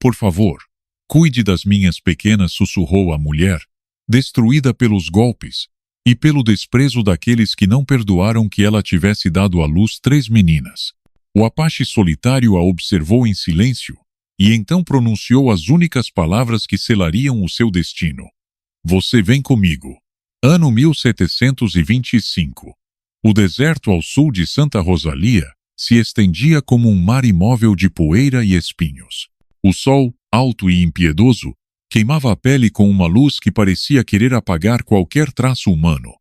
Por favor, cuide das minhas pequenas, sussurrou a mulher, destruída pelos golpes e pelo desprezo daqueles que não perdoaram que ela tivesse dado à luz 3 meninas. O Apache solitário a observou em silêncio e então pronunciou as únicas palavras que selariam o seu destino. Você vem comigo. Ano 1725. O deserto ao sul de Santa Rosalia se estendia como um mar imóvel de poeira e espinhos. O sol, alto e impiedoso, queimava a pele com uma luz que parecia querer apagar qualquer traço humano.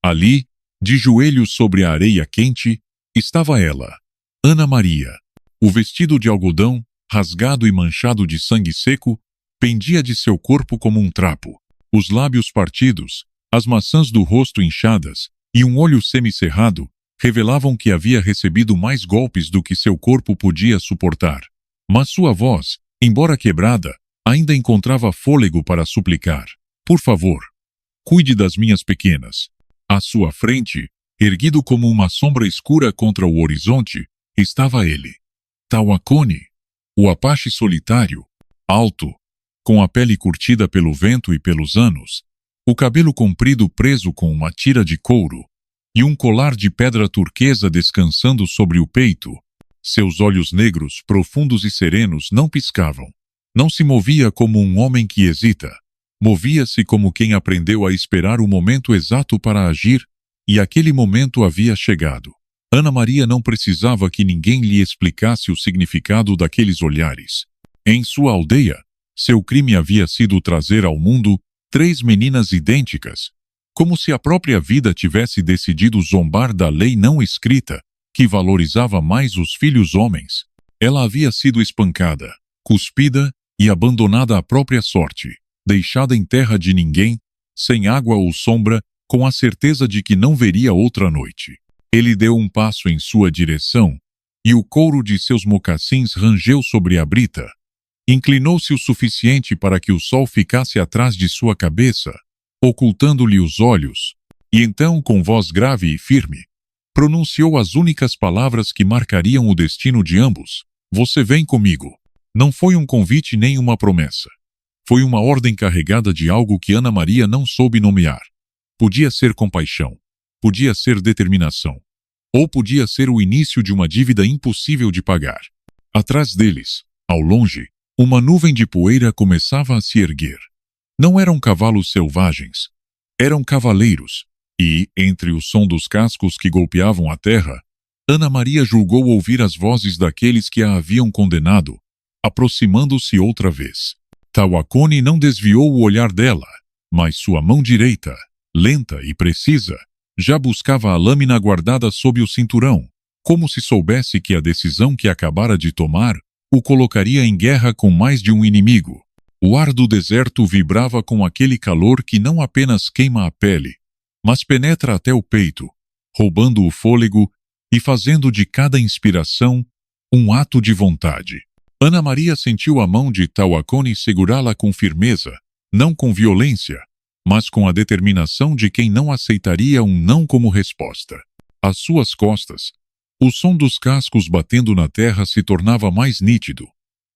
Ali, de joelhos sobre a areia quente, estava ela, Ana Maria. O vestido de algodão, rasgado e manchado de sangue seco, pendia de seu corpo como um trapo. Os lábios partidos, as maçãs do rosto inchadas e um olho semicerrado revelavam que havia recebido mais golpes do que seu corpo podia suportar. Mas sua voz, embora quebrada, ainda encontrava fôlego para suplicar. Por favor, cuide das minhas pequenas. À sua frente, erguido como uma sombra escura contra o horizonte, estava ele. Tawakoni, o Apache solitário, alto, com a pele curtida pelo vento e pelos anos, o cabelo comprido preso com uma tira de couro e um colar de pedra turquesa descansando sobre o peito. Seus olhos negros, profundos e serenos, não piscavam. Não se movia como um homem que hesita. Movia-se como quem aprendeu a esperar o momento exato para agir, e aquele momento havia chegado. Ana Maria não precisava que ninguém lhe explicasse o significado daqueles olhares. Em sua aldeia, seu crime havia sido trazer ao mundo 3 meninas idênticas, como se a própria vida tivesse decidido zombar da lei não escrita, que valorizava mais os filhos homens. Ela havia sido espancada, cuspida e abandonada à própria sorte, deixada em terra de ninguém, sem água ou sombra, com a certeza de que não veria outra noite. Ele deu um passo em sua direção, e o couro de seus mocassins rangeu sobre a brita. Inclinou-se o suficiente para que o sol ficasse atrás de sua cabeça, ocultando-lhe os olhos, e então, com voz grave e firme, pronunciou as únicas palavras que marcariam o destino de ambos. Você vem comigo. Não foi um convite nem uma promessa. Foi uma ordem carregada de algo que Ana Maria não soube nomear. Podia ser compaixão, podia ser determinação, ou podia ser o início de uma dívida impossível de pagar. Atrás deles, ao longe, uma nuvem de poeira começava a se erguer. Não eram cavalos selvagens, eram cavaleiros, e, entre o som dos cascos que golpeavam a terra, Ana Maria julgou ouvir as vozes daqueles que a haviam condenado, aproximando-se outra vez. Tawakoni não desviou o olhar dela, mas sua mão direita, lenta e precisa, já buscava a lâmina guardada sob o cinturão, como se soubesse que a decisão que acabara de tomar o colocaria em guerra com mais de um inimigo. O ar do deserto vibrava com aquele calor que não apenas queima a pele, mas penetra até o peito, roubando o fôlego e fazendo de cada inspiração um ato de vontade. Ana Maria sentiu a mão de Tawakoni segurá-la com firmeza, não com violência, mas com a determinação de quem não aceitaria um não como resposta. Às suas costas, o som dos cascos batendo na terra se tornava mais nítido.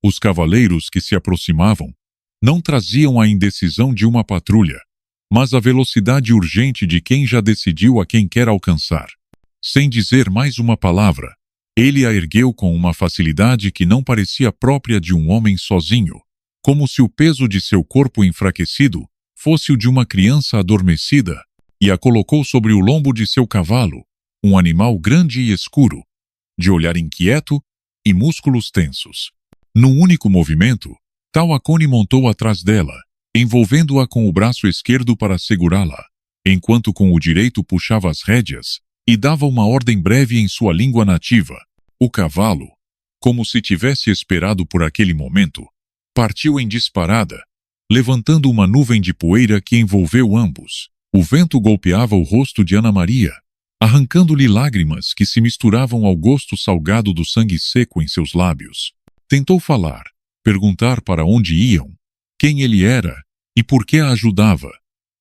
Os cavaleiros que se aproximavam não traziam a indecisão de uma patrulha, mas a velocidade urgente de quem já decidiu a quem quer alcançar. Sem dizer mais uma palavra, ele a ergueu com uma facilidade que não parecia própria de um homem sozinho, como se o peso de seu corpo enfraquecido fosse o de uma criança adormecida, e a colocou sobre o lombo de seu cavalo, um animal grande e escuro, de olhar inquieto e músculos tensos. Num único movimento, Tawakoni montou atrás dela, envolvendo-a com o braço esquerdo para segurá-la, enquanto com o direito puxava as rédeas e dava uma ordem breve em sua língua nativa. O cavalo, como se tivesse esperado por aquele momento, partiu em disparada, levantando uma nuvem de poeira que envolveu ambos. O vento golpeava o rosto de Ana Maria, arrancando-lhe lágrimas que se misturavam ao gosto salgado do sangue seco em seus lábios. Tentou falar, perguntar para onde iam, quem ele era e por que a ajudava,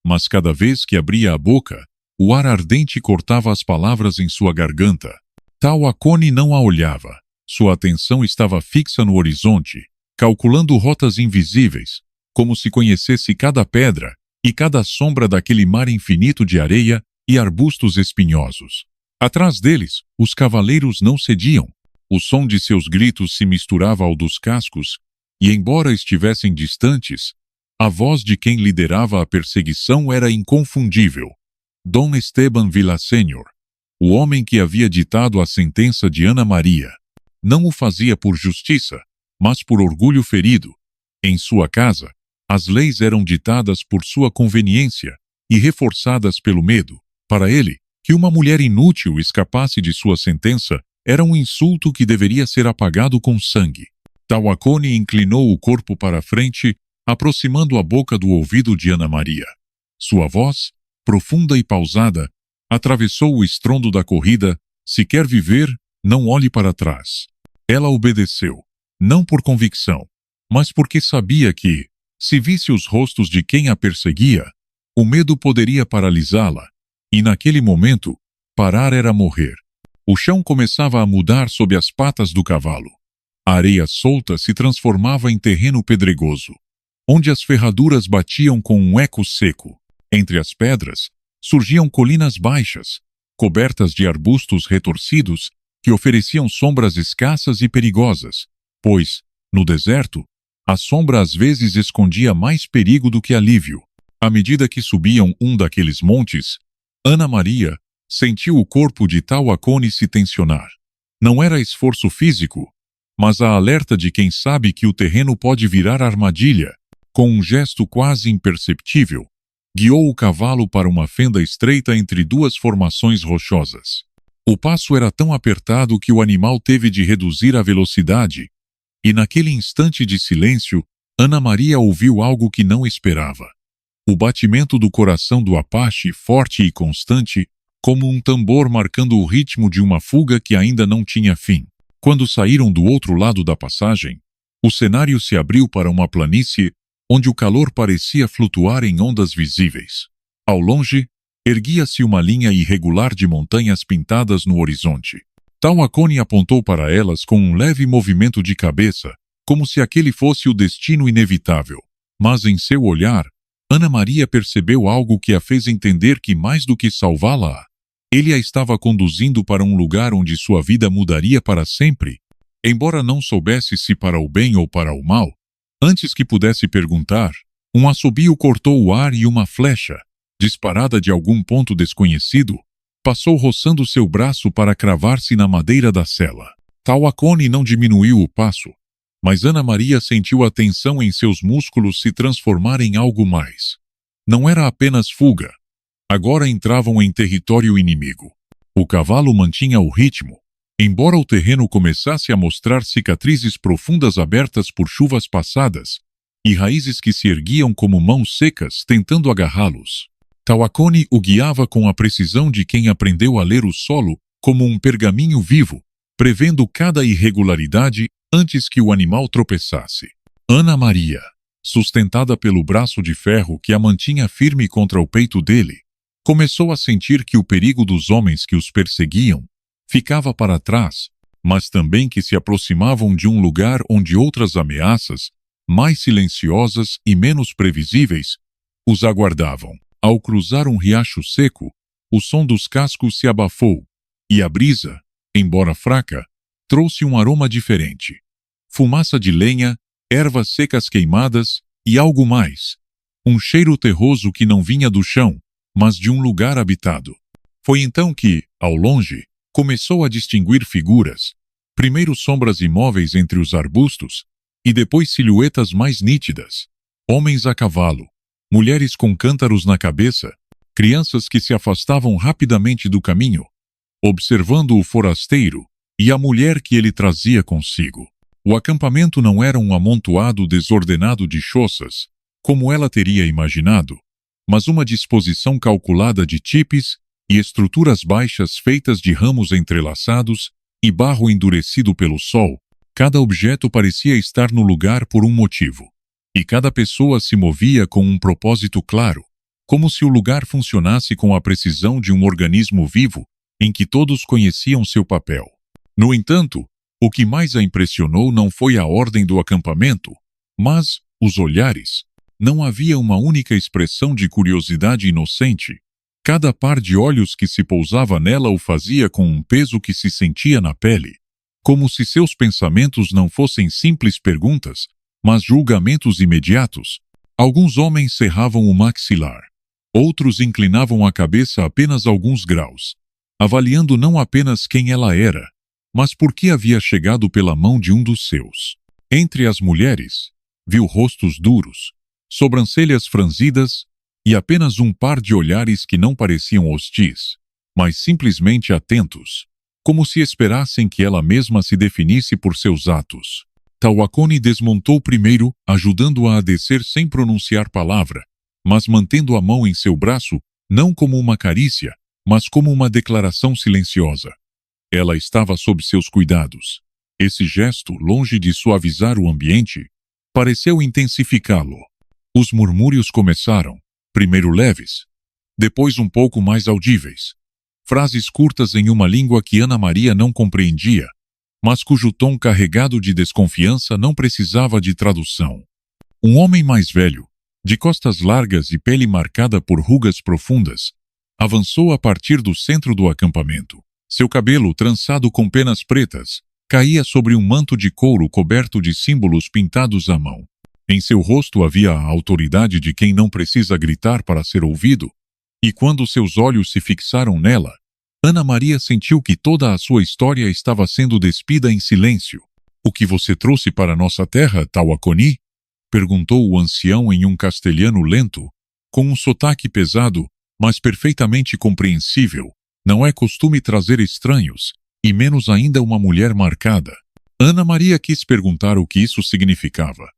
mas cada vez que abria a boca, o ar ardente cortava as palavras em sua garganta. Tawakoni não a olhava. Sua atenção estava fixa no horizonte, calculando rotas invisíveis, como se conhecesse cada pedra e cada sombra daquele mar infinito de areia e arbustos espinhosos. Atrás deles, os cavaleiros não cediam. O som de seus gritos se misturava ao dos cascos, e embora estivessem distantes, a voz de quem liderava a perseguição era inconfundível. Dom Esteban Villaseñor, o homem que havia ditado a sentença de Ana Maria. Não o fazia por justiça, mas por orgulho ferido. Em sua casa, as leis eram ditadas por sua conveniência e reforçadas pelo medo. Para ele, que uma mulher inútil escapasse de sua sentença era um insulto que deveria ser apagado com sangue. Tawakoni inclinou o corpo para a frente, aproximando a boca do ouvido de Ana Maria. Sua voz, profunda e pausada, atravessou o estrondo da corrida. Se quer viver, não olhe para trás. Ela obedeceu, não por convicção, mas porque sabia que, se visse os rostos de quem a perseguia, o medo poderia paralisá-la, e naquele momento, parar era morrer. O chão começava a mudar sob as patas do cavalo. A areia solta se transformava em terreno pedregoso, onde as ferraduras batiam com um eco seco. Entre as pedras, surgiam colinas baixas, cobertas de arbustos retorcidos, que ofereciam sombras escassas e perigosas, pois, no deserto, a sombra às vezes escondia mais perigo do que alívio. À medida que subiam um daqueles montes, Ana Maria sentiu o corpo de Tawakoni se tensionar. Não era esforço físico, mas a alerta de quem sabe que o terreno pode virar armadilha. Com um gesto quase imperceptível, guiou o cavalo para uma fenda estreita entre duas formações rochosas. O passo era tão apertado que o animal teve de reduzir a velocidade, e naquele instante de silêncio, Ana Maria ouviu algo que não esperava. O batimento do coração do Apache, forte e constante, como um tambor marcando o ritmo de uma fuga que ainda não tinha fim. Quando saíram do outro lado da passagem, o cenário se abriu para uma planície onde o calor parecia flutuar em ondas visíveis. Ao longe, erguia-se uma linha irregular de montanhas pintadas no horizonte. Tawakoni apontou para elas com um leve movimento de cabeça, como se aquele fosse o destino inevitável. Mas em seu olhar, Ana Maria percebeu algo que a fez entender que mais do que salvá-la, ele a estava conduzindo para um lugar onde sua vida mudaria para sempre. Embora não soubesse se para o bem ou para o mal, antes que pudesse perguntar, um assobio cortou o ar e uma flecha, disparada de algum ponto desconhecido, passou roçando seu braço para cravar-se na madeira da sela. Tawakoni não diminuiu o passo, mas Ana Maria sentiu a tensão em seus músculos se transformar em algo mais. Não era apenas fuga. Agora entravam em território inimigo. O cavalo mantinha o ritmo, embora o terreno começasse a mostrar cicatrizes profundas abertas por chuvas passadas e raízes que se erguiam como mãos secas tentando agarrá-los. Tawakoni o guiava com a precisão de quem aprendeu a ler o solo como um pergaminho vivo, prevendo cada irregularidade antes que o animal tropeçasse. Ana Maria, sustentada pelo braço de ferro que a mantinha firme contra o peito dele, começou a sentir que o perigo dos homens que os perseguiam ficava para trás, mas também que se aproximavam de um lugar onde outras ameaças, mais silenciosas e menos previsíveis, os aguardavam. Ao cruzar um riacho seco, o som dos cascos se abafou, e a brisa, embora fraca, trouxe um aroma diferente. Fumaça de lenha, ervas secas queimadas e algo mais. Um cheiro terroso que não vinha do chão, mas de um lugar habitado. Foi então que, ao longe, começou a distinguir figuras, primeiro sombras imóveis entre os arbustos, e depois silhuetas mais nítidas. Homens a cavalo, mulheres com cântaros na cabeça, crianças que se afastavam rapidamente do caminho, observando o forasteiro e a mulher que ele trazia consigo. O acampamento não era um amontoado desordenado de choças, como ela teria imaginado, mas uma disposição calculada de tipes e estruturas baixas feitas de ramos entrelaçados e barro endurecido pelo sol. Cada objeto parecia estar no lugar por um motivo, e cada pessoa se movia com um propósito claro, como se o lugar funcionasse com a precisão de um organismo vivo em que todos conheciam seu papel. No entanto, O que mais a impressionou não foi a ordem do acampamento, mas os olhares. Não havia uma única expressão de curiosidade inocente. Cada par de olhos que se pousava nela o fazia com um peso que se sentia na pele, como se seus pensamentos não fossem simples perguntas, mas julgamentos imediatos. Alguns homens cerravam o maxilar. Outros inclinavam a cabeça apenas alguns graus, avaliando não apenas quem ela era, mas por que havia chegado pela mão de um dos seus. Entre as mulheres, viu rostos duros, sobrancelhas franzidas e apenas um par de olhares que não pareciam hostis, mas simplesmente atentos, como se esperassem que ela mesma se definisse por seus atos. Tawakoni desmontou primeiro, ajudando-a a descer sem pronunciar palavra, mas mantendo a mão em seu braço, não como uma carícia, mas como uma declaração silenciosa. Ela estava sob seus cuidados. Esse gesto, longe de suavizar o ambiente, pareceu intensificá-lo. Os murmúrios começaram, primeiro leves, depois um pouco mais audíveis. Frases curtas em uma língua que Ana Maria não compreendia, mas cujo tom carregado de desconfiança não precisava de tradução. Um homem mais velho, de costas largas e pele marcada por rugas profundas, avançou a partir do centro do acampamento. Seu cabelo, trançado com penas pretas, caía sobre um manto de couro coberto de símbolos pintados à mão. Em seu rosto havia a autoridade de quem não precisa gritar para ser ouvido, e quando seus olhos se fixaram nela, Ana Maria sentiu que toda a sua história estava sendo despida em silêncio. "O que você trouxe para nossa terra, Tawakoni?" perguntou o ancião em um castelhano lento, com um sotaque pesado, mas perfeitamente compreensível. Não é costume trazer estranhos, e menos ainda uma mulher marcada. Ana Maria quis perguntar o que isso significava.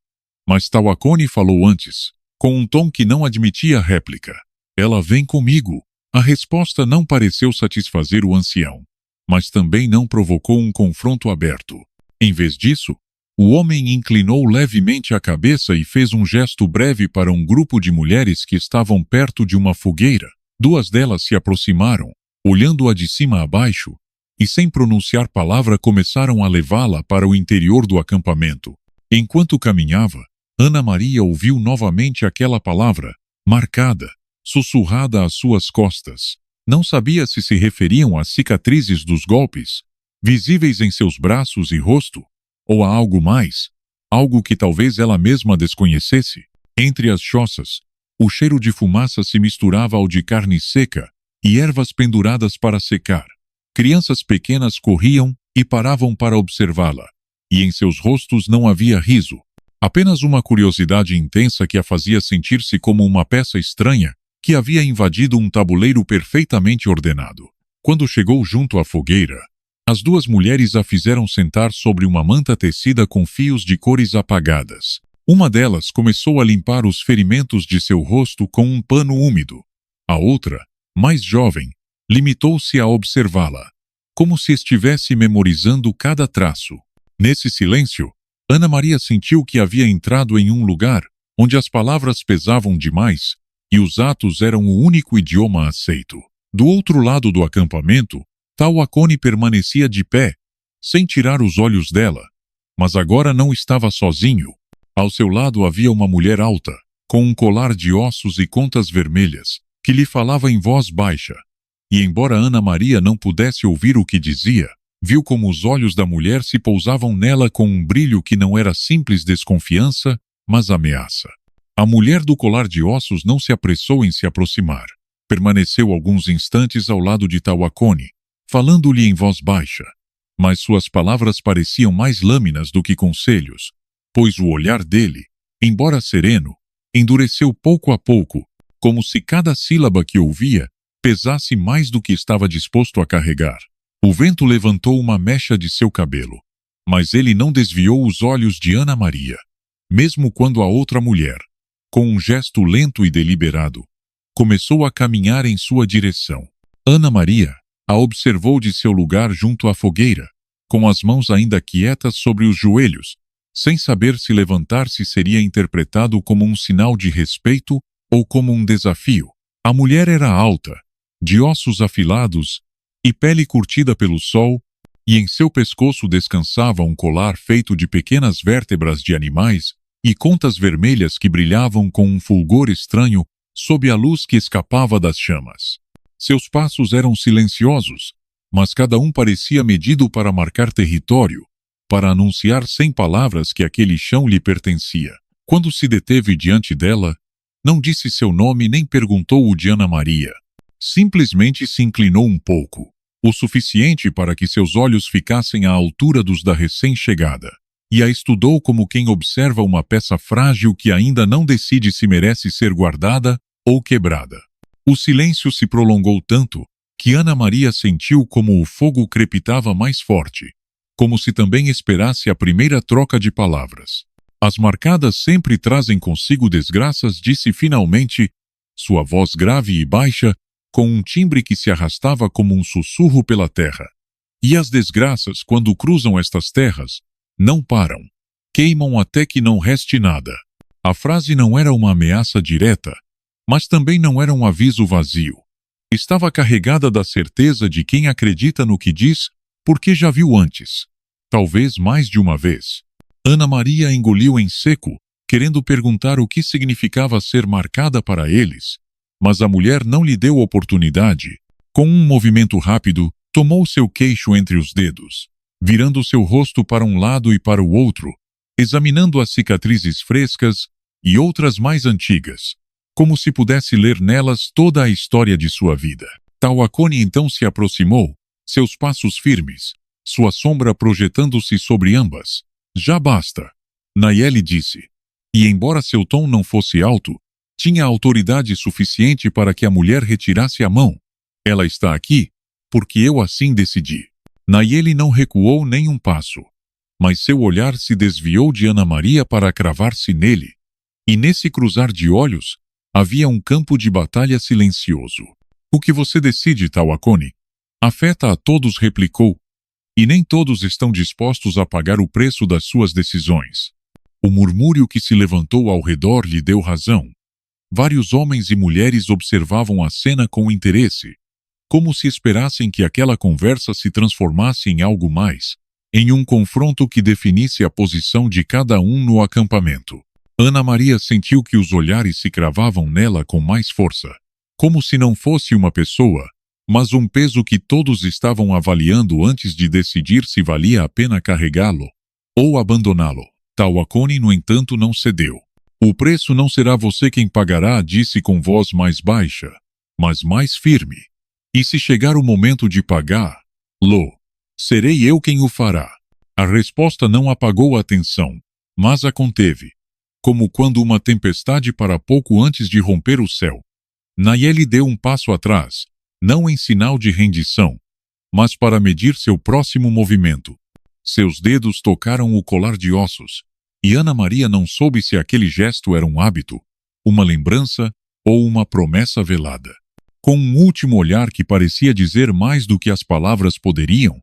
Mas Tawakoni falou antes, com um tom que não admitia réplica. "Ela vem comigo." A resposta não pareceu satisfazer o ancião, mas também não provocou um confronto aberto. Em vez disso, o homem inclinou levemente a cabeça e fez um gesto breve para um grupo de mulheres que estavam perto de uma fogueira. Duas delas se aproximaram, olhando-a de cima a baixo, e sem pronunciar palavra começaram a levá-la para o interior do acampamento. Enquanto caminhava, Ana Maria ouviu novamente aquela palavra, marcada, sussurrada às suas costas. Não sabia se referiam às cicatrizes dos golpes, visíveis em seus braços e rosto, ou a algo mais, algo que talvez ela mesma desconhecesse. Entre as choças, o cheiro de fumaça se misturava ao de carne seca e ervas penduradas para secar. Crianças pequenas corriam e paravam para observá-la, e em seus rostos não havia riso, apenas uma curiosidade intensa que a fazia sentir-se como uma peça estranha que havia invadido um tabuleiro perfeitamente ordenado. Quando chegou junto à fogueira, as duas mulheres a fizeram sentar sobre uma manta tecida com fios de cores apagadas. Uma delas começou a limpar os ferimentos de seu rosto com um pano úmido. A outra, mais jovem, limitou-se a observá-la, como se estivesse memorizando cada traço. Nesse silêncio, Ana Maria sentiu que havia entrado em um lugar onde as palavras pesavam demais e os atos eram o único idioma aceito. Do outro lado do acampamento, Tawakoni permanecia de pé, sem tirar os olhos dela, mas agora não estava sozinho. Ao seu lado havia uma mulher alta, com um colar de ossos e contas vermelhas, que lhe falava em voz baixa. E embora Ana Maria não pudesse ouvir o que dizia, viu como os olhos da mulher se pousavam nela com um brilho que não era simples desconfiança, mas ameaça. A mulher do colar de ossos não se apressou em se aproximar. Permaneceu alguns instantes ao lado de Tawakoni, falando-lhe em voz baixa, mas suas palavras pareciam mais lâminas do que conselhos, pois o olhar dele, embora sereno, endureceu pouco a pouco, como se cada sílaba que ouvia pesasse mais do que estava disposto a carregar. O vento levantou uma mecha de seu cabelo, mas ele não desviou os olhos de Ana Maria, mesmo quando a outra mulher, com um gesto lento e deliberado, começou a caminhar em sua direção. Ana Maria a observou de seu lugar junto à fogueira, com as mãos ainda quietas sobre os joelhos, sem saber se levantar-se seria interpretado como um sinal de respeito ou como um desafio. A mulher era alta, de ossos afilados e pele curtida pelo sol, e em seu pescoço descansava um colar feito de pequenas vértebras de animais e contas vermelhas que brilhavam com um fulgor estranho sob a luz que escapava das chamas. Seus passos eram silenciosos, mas cada um parecia medido para marcar território, para anunciar sem palavras que aquele chão lhe pertencia. Quando se deteve diante dela, não disse seu nome nem perguntou o de Ana Maria. Simplesmente se inclinou um pouco, o suficiente para que seus olhos ficassem à altura dos da recém-chegada, e a estudou como quem observa uma peça frágil que ainda não decide se merece ser guardada ou quebrada. O silêncio se prolongou tanto que Ana Maria sentiu como o fogo crepitava mais forte, como se também esperasse a primeira troca de palavras. As marcadas sempre trazem consigo desgraças, disse finalmente, sua voz grave e baixa, com um timbre que se arrastava como um sussurro pela terra. E as desgraças, quando cruzam estas terras, não param. Queimam até que não reste nada. A frase não era uma ameaça direta, mas também não era um aviso vazio. Estava carregada da certeza de quem acredita no que diz, porque já viu antes. Talvez mais de uma vez. Ana Maria engoliu em seco, querendo perguntar o que significava ser marcada para eles, mas a mulher não lhe deu oportunidade. Com um movimento rápido, tomou seu queixo entre os dedos, virando seu rosto para um lado e para o outro, examinando as cicatrizes frescas e outras mais antigas, como se pudesse ler nelas toda a história de sua vida. Tawakoni então se aproximou, seus passos firmes, sua sombra projetando-se sobre ambas. Já basta, Nayeli disse, e embora seu tom não fosse alto, tinha autoridade suficiente para que a mulher retirasse a mão. Ela está aqui, porque eu assim decidi. Nayeli não recuou nem um passo, mas seu olhar se desviou de Ana Maria para cravar-se nele, e nesse cruzar de olhos, havia um campo de batalha silencioso. O que você decide, Tawakoni? Afeta a todos, replicou, e nem todos estão dispostos a pagar o preço das suas decisões. O murmúrio que se levantou ao redor lhe deu razão. Vários homens e mulheres observavam a cena com interesse, como se esperassem que aquela conversa se transformasse em algo mais, em um confronto que definisse a posição de cada um no acampamento. Ana Maria sentiu que os olhares se cravavam nela com mais força, como se não fosse uma pessoa, mas um peso que todos estavam avaliando antes de decidir se valia a pena carregá-lo ou abandoná-lo. Tawakoni, no entanto, não cedeu. O preço não será você quem pagará, disse com voz mais baixa, mas mais firme. E se chegar o momento de pagar, serei eu quem o fará. A resposta não apagou a atenção, mas a conteve, como quando uma tempestade para pouco antes de romper o céu. Nayeli deu um passo atrás, não em sinal de rendição, mas para medir seu próximo movimento. Seus dedos tocaram o colar de ossos, e Ana Maria não soube se aquele gesto era um hábito, uma lembrança ou uma promessa velada. Com um último olhar que parecia dizer mais do que as palavras poderiam,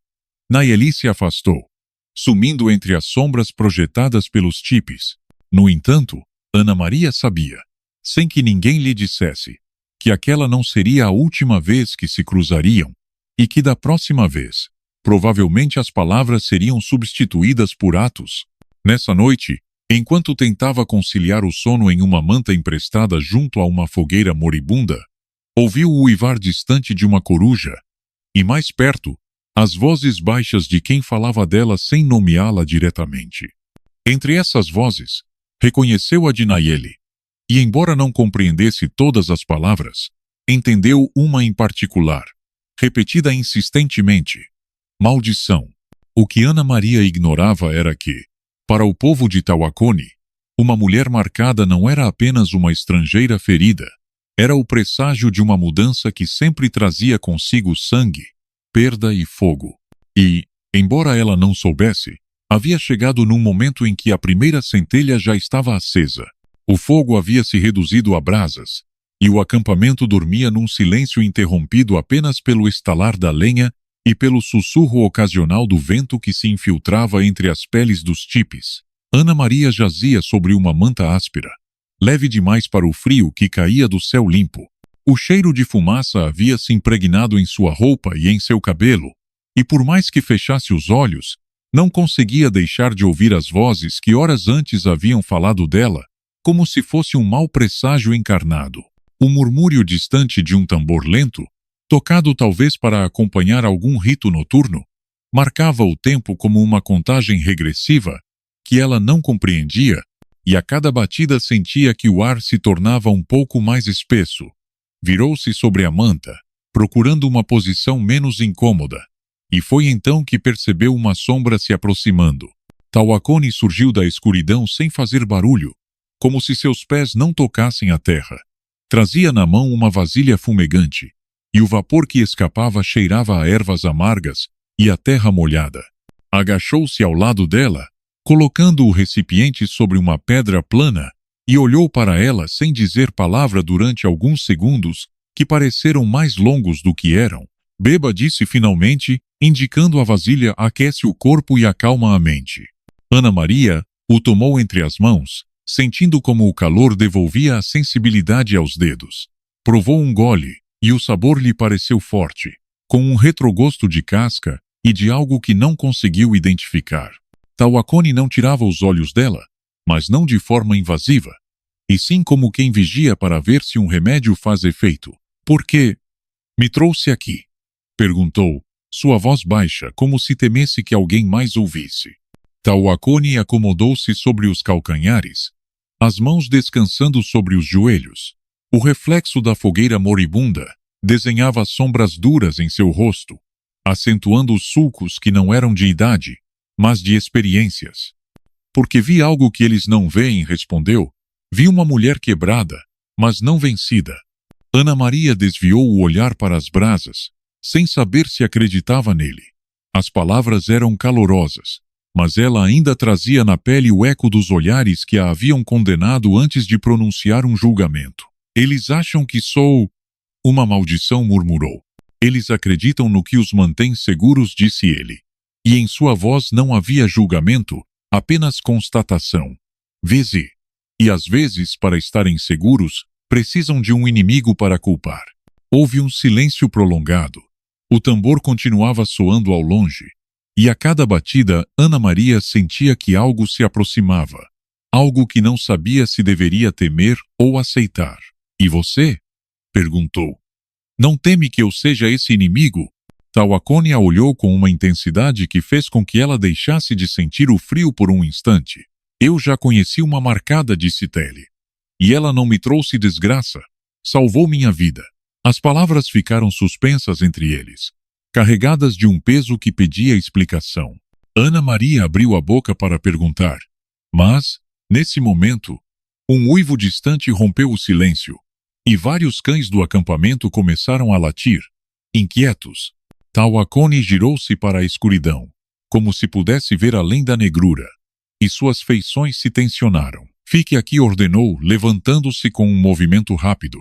Nayeli se afastou, sumindo entre as sombras projetadas pelos tipes. No entanto, Ana Maria sabia, sem que ninguém lhe dissesse, que aquela não seria a última vez que se cruzariam, e que da próxima vez, provavelmente as palavras seriam substituídas por atos. Nessa noite, enquanto tentava conciliar o sono em uma manta emprestada junto a uma fogueira moribunda, ouviu o uivar distante de uma coruja, e mais perto, as vozes baixas de quem falava dela sem nomeá-la diretamente. Entre essas vozes, reconheceu a de Nayeli, e embora não compreendesse todas as palavras, entendeu uma em particular, repetida insistentemente: maldição. O que Ana Maria ignorava era que, para o povo de Tawakoni, uma mulher marcada não era apenas uma estrangeira ferida, era o presságio de uma mudança que sempre trazia consigo sangue, perda e fogo. E, embora ela não soubesse, havia chegado num momento em que a primeira centelha já estava acesa. O fogo havia se reduzido a brasas, e o acampamento dormia num silêncio interrompido apenas pelo estalar da lenha e pelo sussurro ocasional do vento que se infiltrava entre as peles dos tipes. Ana Maria jazia sobre uma manta áspera, leve demais para o frio que caía do céu limpo. O cheiro de fumaça havia se impregnado em sua roupa e em seu cabelo, e por mais que fechasse os olhos, não conseguia deixar de ouvir as vozes que horas antes haviam falado dela, como se fosse um mau presságio encarnado. O murmúrio distante de um tambor lento, tocado talvez para acompanhar algum rito noturno, marcava o tempo como uma contagem regressiva que ela não compreendia, e a cada batida sentia que o ar se tornava um pouco mais espesso. Virou-se sobre a manta, procurando uma posição menos incômoda, e foi então que percebeu uma sombra se aproximando. Tawakoni surgiu da escuridão sem fazer barulho, como se seus pés não tocassem a terra. Trazia na mão uma vasilha fumegante, e o vapor que escapava cheirava a ervas amargas e a terra molhada. Agachou-se ao lado dela, colocando o recipiente sobre uma pedra plana, e olhou para ela sem dizer palavra durante alguns segundos, que pareceram mais longos do que eram. Beba, disse finalmente, indicando a vasilha. Aquece o corpo e acalma a mente. Ana Maria o tomou entre as mãos, sentindo como o calor devolvia a sensibilidade aos dedos. Provou um gole, e o sabor lhe pareceu forte, com um retrogosto de casca e de algo que não conseguiu identificar. Tawakoni não tirava os olhos dela, mas não de forma invasiva, e sim como quem vigia para ver se um remédio faz efeito. Por que me trouxe aqui? Perguntou, sua voz baixa, como se temesse que alguém mais ouvisse. Tawakoni acomodou-se sobre os calcanhares, as mãos descansando sobre os joelhos. O reflexo da fogueira moribunda desenhava sombras duras em seu rosto, acentuando os sulcos que não eram de idade, mas de experiências. Porque vi algo que eles não veem, respondeu. Vi uma mulher quebrada, mas não vencida. Ana Maria desviou o olhar para as brasas, sem saber se acreditava nele. As palavras eram calorosas, mas ela ainda trazia na pele o eco dos olhares que a haviam condenado antes de pronunciar um julgamento. Eles acham que sou uma maldição, murmurou. Eles acreditam no que os mantém seguros, disse ele. E em sua voz não havia julgamento, apenas constatação. Veze. E às vezes, para estarem seguros, precisam de um inimigo para culpar. Houve um silêncio prolongado. O tambor continuava soando ao longe, e a cada batida Ana Maria sentia que algo se aproximava. Algo que não sabia se deveria temer ou aceitar. E você? Perguntou. Não teme que eu seja esse inimigo? Tawakoni a olhou com uma intensidade que fez com que ela deixasse de sentir o frio por um instante. Eu já conheci uma marcada, disse Tele. E ela não me trouxe desgraça. Salvou minha vida. As palavras ficaram suspensas entre eles, carregadas de um peso que pedia explicação. Ana Maria abriu a boca para perguntar. Mas, nesse momento, um uivo distante rompeu o silêncio, e vários cães do acampamento começaram a latir, inquietos. Tawakoni girou-se para a escuridão, como se pudesse ver além da negrura, e suas feições se tensionaram. Fique aqui, ordenou, levantando-se com um movimento rápido.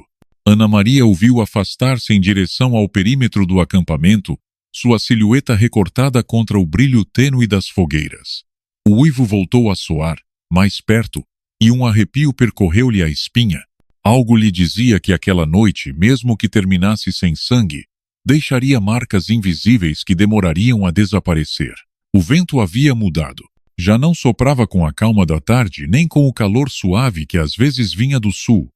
Ana Maria o viu afastar-se em direção ao perímetro do acampamento, sua silhueta recortada contra o brilho tênue das fogueiras. O uivo voltou a soar, mais perto, e um arrepio percorreu-lhe a espinha. Algo lhe dizia que aquela noite, mesmo que terminasse sem sangue, deixaria marcas invisíveis que demorariam a desaparecer. O vento havia mudado. Já não soprava com a calma da tarde, nem com o calor suave que às vezes vinha do sul.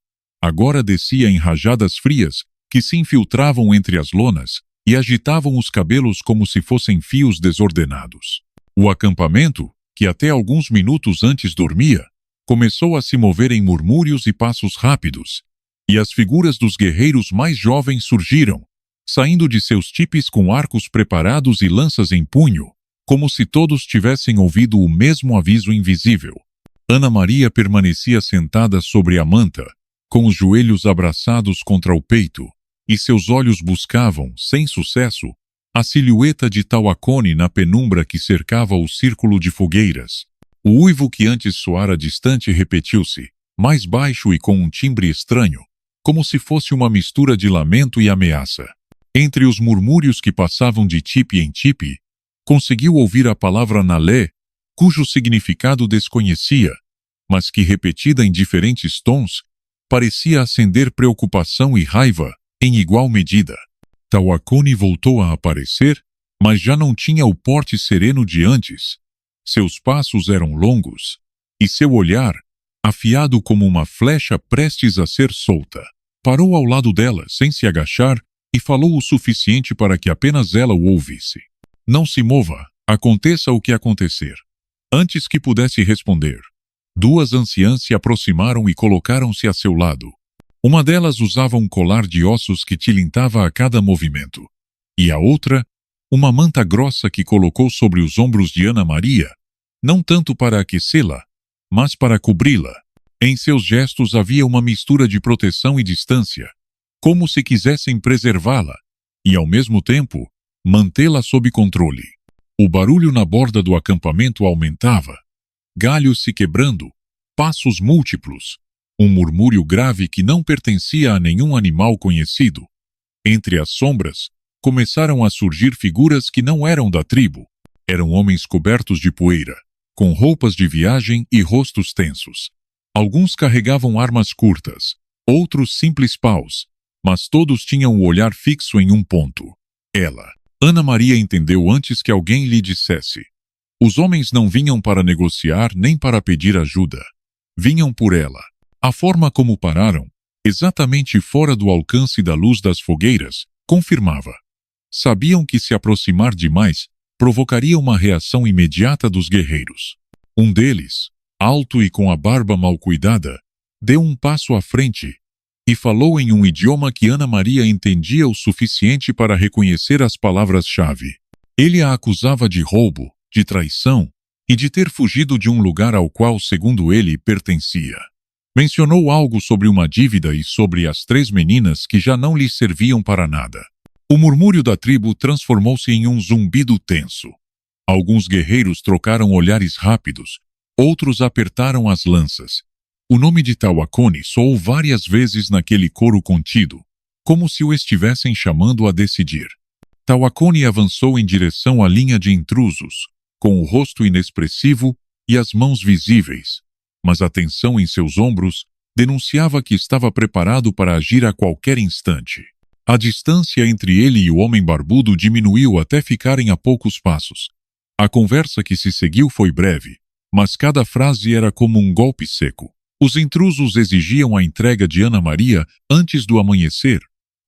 Agora descia em rajadas frias, que se infiltravam entre as lonas e agitavam os cabelos como se fossem fios desordenados. O acampamento, que até alguns minutos antes dormia, começou a se mover em murmúrios e passos rápidos, e as figuras dos guerreiros mais jovens surgiram, saindo de seus tipes com arcos preparados e lanças em punho, como se todos tivessem ouvido o mesmo aviso invisível. Ana Maria permanecia sentada sobre a manta, com os joelhos abraçados contra o peito, e seus olhos buscavam, sem sucesso, a silhueta de Tawakoni na penumbra que cercava o círculo de fogueiras. O uivo que antes soara distante repetiu-se, mais baixo e com um timbre estranho, como se fosse uma mistura de lamento e ameaça. Entre os murmúrios que passavam de tipe em tipe, conseguiu ouvir a palavra Nalé, cujo significado desconhecia, mas que, repetida em diferentes tons, parecia acender preocupação e raiva em igual medida. Tawakoni voltou a aparecer, mas já não tinha o porte sereno de antes. Seus passos eram longos, e seu olhar, afiado como uma flecha prestes a ser solta. Parou ao lado dela, sem se agachar, e falou o suficiente para que apenas ela o ouvisse. Não se mova, aconteça o que acontecer. Antes que pudesse responder, duas anciãs se aproximaram e colocaram-se a seu lado. Uma delas usava um colar de ossos que tilintava a cada movimento, e a outra, uma manta grossa que colocou sobre os ombros de Ana Maria, não tanto para aquecê-la, mas para cobri-la. Em seus gestos havia uma mistura de proteção e distância, como se quisessem preservá-la e, ao mesmo tempo, mantê-la sob controle. O barulho na borda do acampamento aumentava, galhos se quebrando, passos múltiplos, um murmúrio grave que não pertencia a nenhum animal conhecido. Entre as sombras, começaram a surgir figuras que não eram da tribo. Eram homens cobertos de poeira, com roupas de viagem e rostos tensos. Alguns carregavam armas curtas, outros simples paus, mas todos tinham o olhar fixo em um ponto. Ela. Ana Maria entendeu antes que alguém lhe dissesse. Os homens não vinham para negociar nem para pedir ajuda. Vinham por ela. A forma como pararam, exatamente fora do alcance da luz das fogueiras, confirmava. Sabiam que se aproximar demais provocaria uma reação imediata dos guerreiros. Um deles, alto e com a barba mal cuidada, deu um passo à frente e falou em um idioma que Ana Maria entendia o suficiente para reconhecer as palavras-chave. Ele a acusava de roubo, de traição e de ter fugido de um lugar ao qual, segundo ele, pertencia. Mencionou algo sobre uma dívida e sobre as 3 meninas que já não lhe serviam para nada. O murmúrio da tribo transformou-se em um zumbido tenso. Alguns guerreiros trocaram olhares rápidos, outros apertaram as lanças. O nome de Tawakoni soou várias vezes naquele coro contido, como se o estivessem chamando a decidir. Tawakoni avançou em direção à linha de intrusos, com o rosto inexpressivo e as mãos visíveis, mas a tensão em seus ombros denunciava que estava preparado para agir a qualquer instante. A distância entre ele e o homem barbudo diminuiu até ficarem a poucos passos. A conversa que se seguiu foi breve, mas cada frase era como um golpe seco. Os intrusos exigiam a entrega de Ana Maria antes do amanhecer,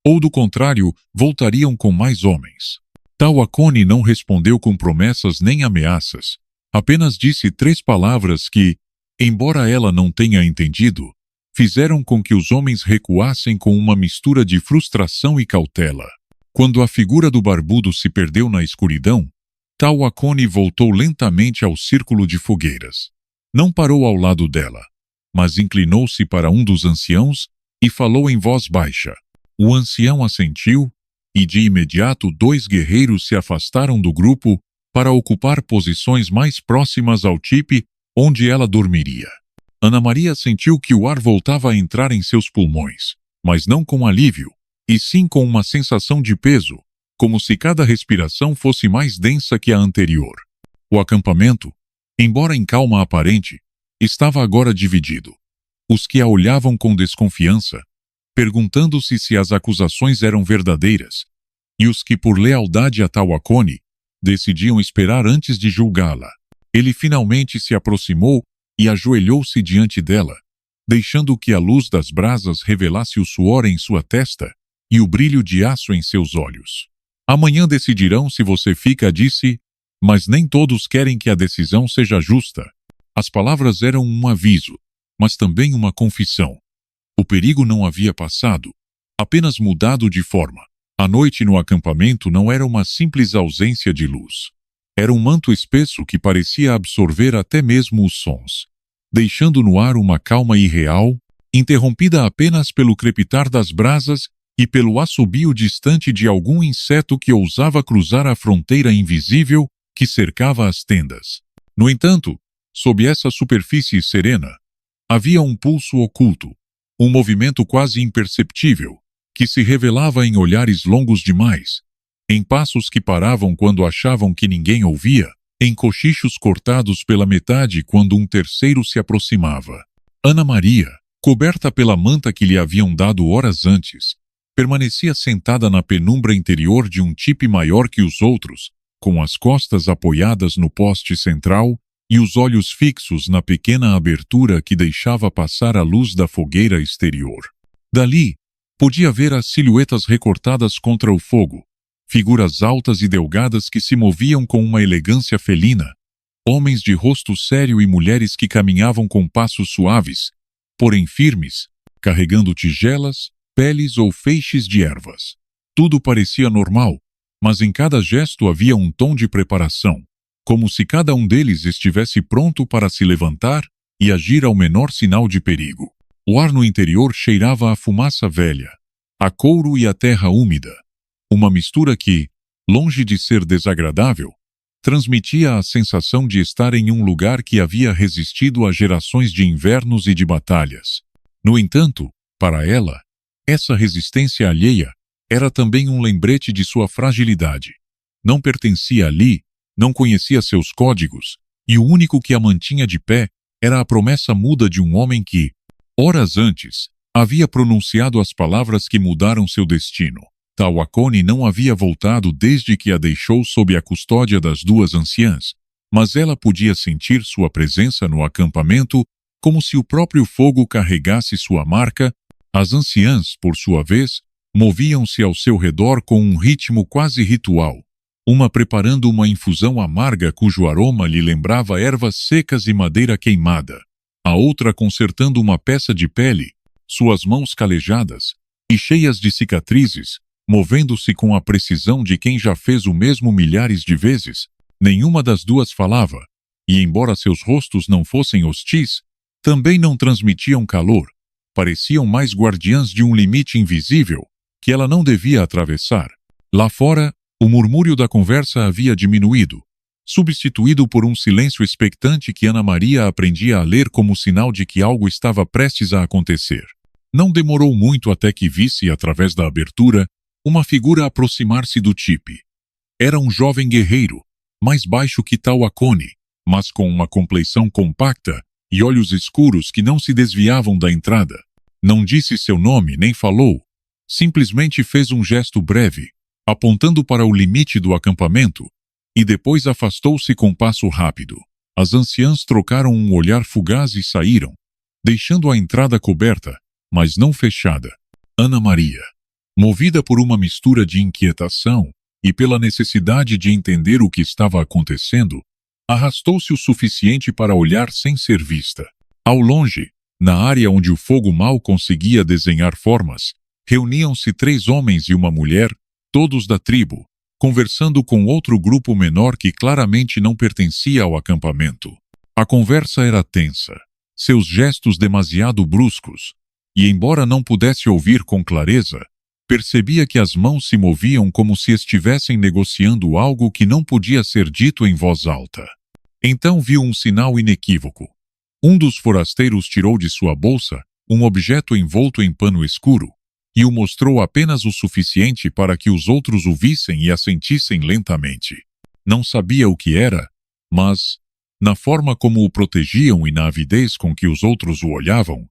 ou do contrário, voltariam com mais homens. Tawakoni não respondeu com promessas nem ameaças, apenas disse 3 palavras que, embora ela não tenha entendido, fizeram com que os homens recuassem com uma mistura de frustração e cautela. Quando a figura do barbudo se perdeu na escuridão, Tawakoni voltou lentamente ao círculo de fogueiras. Não parou ao lado dela, mas inclinou-se para um dos anciãos e falou em voz baixa. O ancião assentiu, e de imediato 2 guerreiros se afastaram do grupo para ocupar posições mais próximas ao tipe onde ela dormiria. Ana Maria sentiu que o ar voltava a entrar em seus pulmões, mas não com alívio, e sim com uma sensação de peso, como se cada respiração fosse mais densa que a anterior. O acampamento, embora em calma aparente, estava agora dividido. Os que a olhavam com desconfiança, perguntando-se se as acusações eram verdadeiras, e os que, por lealdade a Tawakoni, decidiam esperar antes de julgá-la. Ele finalmente se aproximou e ajoelhou-se diante dela, deixando que a luz das brasas revelasse o suor em sua testa e o brilho de aço em seus olhos. Amanhã decidirão se você fica, disse, mas nem todos querem que a decisão seja justa. As palavras eram um aviso, mas também uma confissão. O perigo não havia passado, apenas mudado de forma. A noite no acampamento não era uma simples ausência de luz. Era um manto espesso que parecia absorver até mesmo os sons, deixando no ar uma calma irreal, interrompida apenas pelo crepitar das brasas e pelo assobio distante de algum inseto que ousava cruzar a fronteira invisível que cercava as tendas. No entanto, sob essa superfície serena, havia um pulso oculto, um movimento quase imperceptível, que se revelava em olhares longos demais, em passos que paravam quando achavam que ninguém ouvia, em cochichos cortados pela metade quando um terceiro se aproximava. Ana Maria, coberta pela manta que lhe haviam dado horas antes, permanecia sentada na penumbra interior de um tipe maior que os outros, com as costas apoiadas no poste central e os olhos fixos na pequena abertura que deixava passar a luz da fogueira exterior. Dali, podia ver as silhuetas recortadas contra o fogo, figuras altas e delgadas que se moviam com uma elegância felina, homens de rosto sério e mulheres que caminhavam com passos suaves, porém firmes, carregando tigelas, peles ou feixes de ervas. Tudo parecia normal, mas em cada gesto havia um tom de preparação, como se cada um deles estivesse pronto para se levantar e agir ao menor sinal de perigo. O ar no interior cheirava a fumaça velha, a couro e a terra úmida, uma mistura que, longe de ser desagradável, transmitia a sensação de estar em um lugar que havia resistido a gerações de invernos e de batalhas. No entanto, para ela, essa resistência alheia era também um lembrete de sua fragilidade. Não pertencia ali, não conhecia seus códigos, e o único que a mantinha de pé era a promessa muda de um homem que, horas antes, havia pronunciado as palavras que mudaram seu destino. Tawakoni não havia voltado desde que a deixou sob a custódia das duas anciãs, mas ela podia sentir sua presença no acampamento como se o próprio fogo carregasse sua marca. As anciãs, por sua vez, moviam-se ao seu redor com um ritmo quase ritual, uma preparando uma infusão amarga cujo aroma lhe lembrava ervas secas e madeira queimada, a outra consertando uma peça de pele, suas mãos calejadas e cheias de cicatrizes, movendo-se com a precisão de quem já fez o mesmo milhares de vezes. Nenhuma das duas falava, e embora seus rostos não fossem hostis, também não transmitiam calor. Pareciam mais guardiãs de um limite invisível que ela não devia atravessar. Lá fora, o murmúrio da conversa havia diminuído, substituído por um silêncio expectante que Ana Maria aprendia a ler como sinal de que algo estava prestes a acontecer. Não demorou muito até que visse, através da abertura, uma figura aproximar-se do tipe. Era um jovem guerreiro, mais baixo que Tawakoni, mas com uma compleição compacta e olhos escuros que não se desviavam da entrada. Não disse seu nome nem falou, simplesmente fez um gesto breve, apontando para o limite do acampamento, e depois afastou-se com passo rápido. As anciãs trocaram um olhar fugaz e saíram, deixando a entrada coberta, mas não fechada. Ana Maria, movida por uma mistura de inquietação e pela necessidade de entender o que estava acontecendo, arrastou-se o suficiente para olhar sem ser vista. Ao longe, na área onde o fogo mal conseguia desenhar formas, reuniam-se 3 homens e uma mulher, todos da tribo, conversando com outro grupo menor que claramente não pertencia ao acampamento. A conversa era tensa, seus gestos demasiado bruscos, e embora não pudesse ouvir com clareza, percebia que as mãos se moviam como se estivessem negociando algo que não podia ser dito em voz alta. Então viu um sinal inequívoco. Um dos forasteiros tirou de sua bolsa um objeto envolto em pano escuro e o mostrou apenas o suficiente para que os outros o vissem e assentissem lentamente. Não sabia o que era, mas, na forma como o protegiam e na avidez com que os outros o olhavam,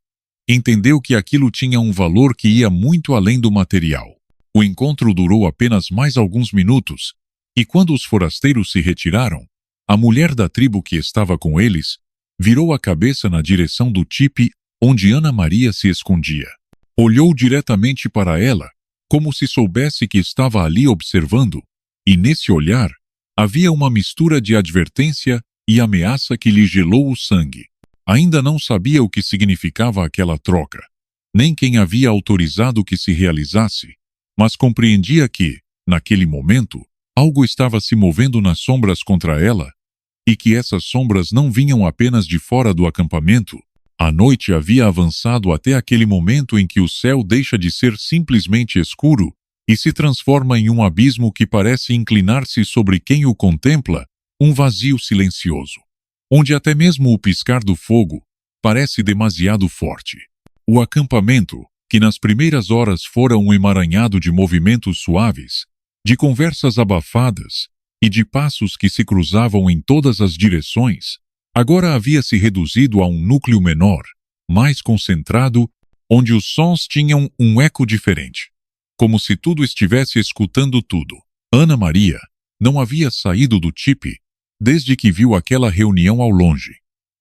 entendeu que aquilo tinha um valor que ia muito além do material. O encontro durou apenas mais alguns minutos, e quando os forasteiros se retiraram, a mulher da tribo que estava com eles virou a cabeça na direção do tipe onde Ana Maria se escondia. Olhou diretamente para ela, como se soubesse que estava ali observando, e nesse olhar havia uma mistura de advertência e ameaça que lhe gelou o sangue. Ainda não sabia o que significava aquela troca, nem quem havia autorizado que se realizasse, mas compreendia que, naquele momento, algo estava se movendo nas sombras contra ela, e que essas sombras não vinham apenas de fora do acampamento. A noite havia avançado até aquele momento em que o céu deixa de ser simplesmente escuro e se transforma em um abismo que parece inclinar-se sobre quem o contempla, um vazio silencioso, onde até mesmo o piscar do fogo parece demasiado forte. O acampamento, que nas primeiras horas fora um emaranhado de movimentos suaves, de conversas abafadas e de passos que se cruzavam em todas as direções, agora havia se reduzido a um núcleo menor, mais concentrado, onde os sons tinham um eco diferente, como se tudo estivesse escutando tudo. Ana Maria, Não havia saído do tipe desde que viu aquela reunião ao longe,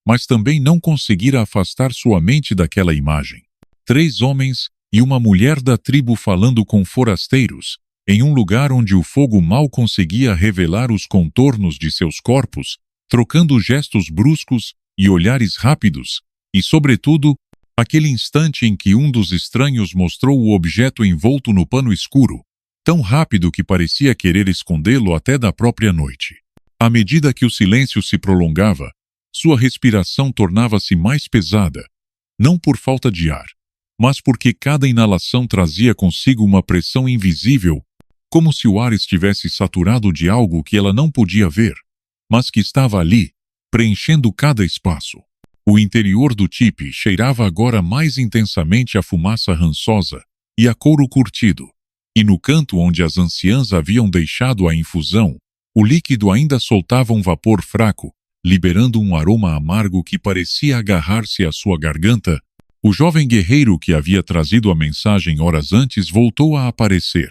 mas também não conseguira afastar sua mente daquela imagem. 3 homens e uma mulher da tribo falando com forasteiros, em um lugar onde o fogo mal conseguia revelar os contornos de seus corpos, trocando gestos bruscos e olhares rápidos, e, sobretudo, aquele instante em que um dos estranhos mostrou o objeto envolto no pano escuro, tão rápido que parecia querer escondê-lo até da própria noite. À medida que o silêncio se prolongava, sua respiração tornava-se mais pesada, não por falta de ar, mas porque cada inalação trazia consigo uma pressão invisível, como se o ar estivesse saturado de algo que ela não podia ver, mas que estava ali, preenchendo cada espaço. O interior do tipe cheirava agora mais intensamente a fumaça rançosa e a couro curtido, e no canto onde as anciãs haviam deixado a infusão, o líquido ainda soltava um vapor fraco, liberando um aroma amargo que parecia agarrar-se à sua garganta. O jovem guerreiro que havia trazido a mensagem horas antes voltou a aparecer,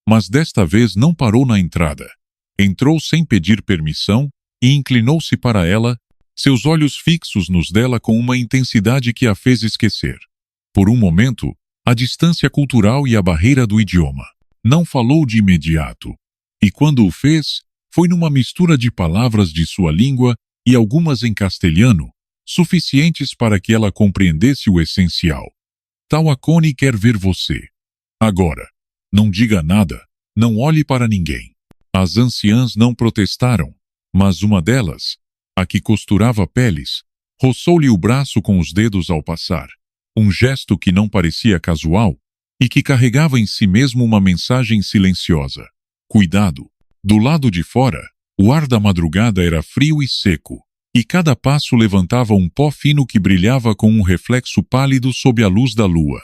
mas desta vez não parou na entrada. Entrou sem pedir permissão e inclinou-se para ela, seus olhos fixos nos dela com uma intensidade que a fez esquecer, por um momento, a distância cultural e a barreira do idioma. Não falou de imediato, e quando o fez, foi numa mistura de palavras de sua língua e algumas em castelhano, suficientes para que ela compreendesse o essencial. Tawakoni quer ver você. Agora. Não diga nada, não olhe para ninguém. As anciãs não protestaram, mas uma delas, a que costurava peles, roçou-lhe o braço com os dedos ao passar, um gesto que não parecia casual e que carregava em si mesmo uma mensagem silenciosa. Cuidado! Do lado de fora, o ar da madrugada era frio e seco, e cada passo levantava um pó fino que brilhava com um reflexo pálido sob a luz da lua.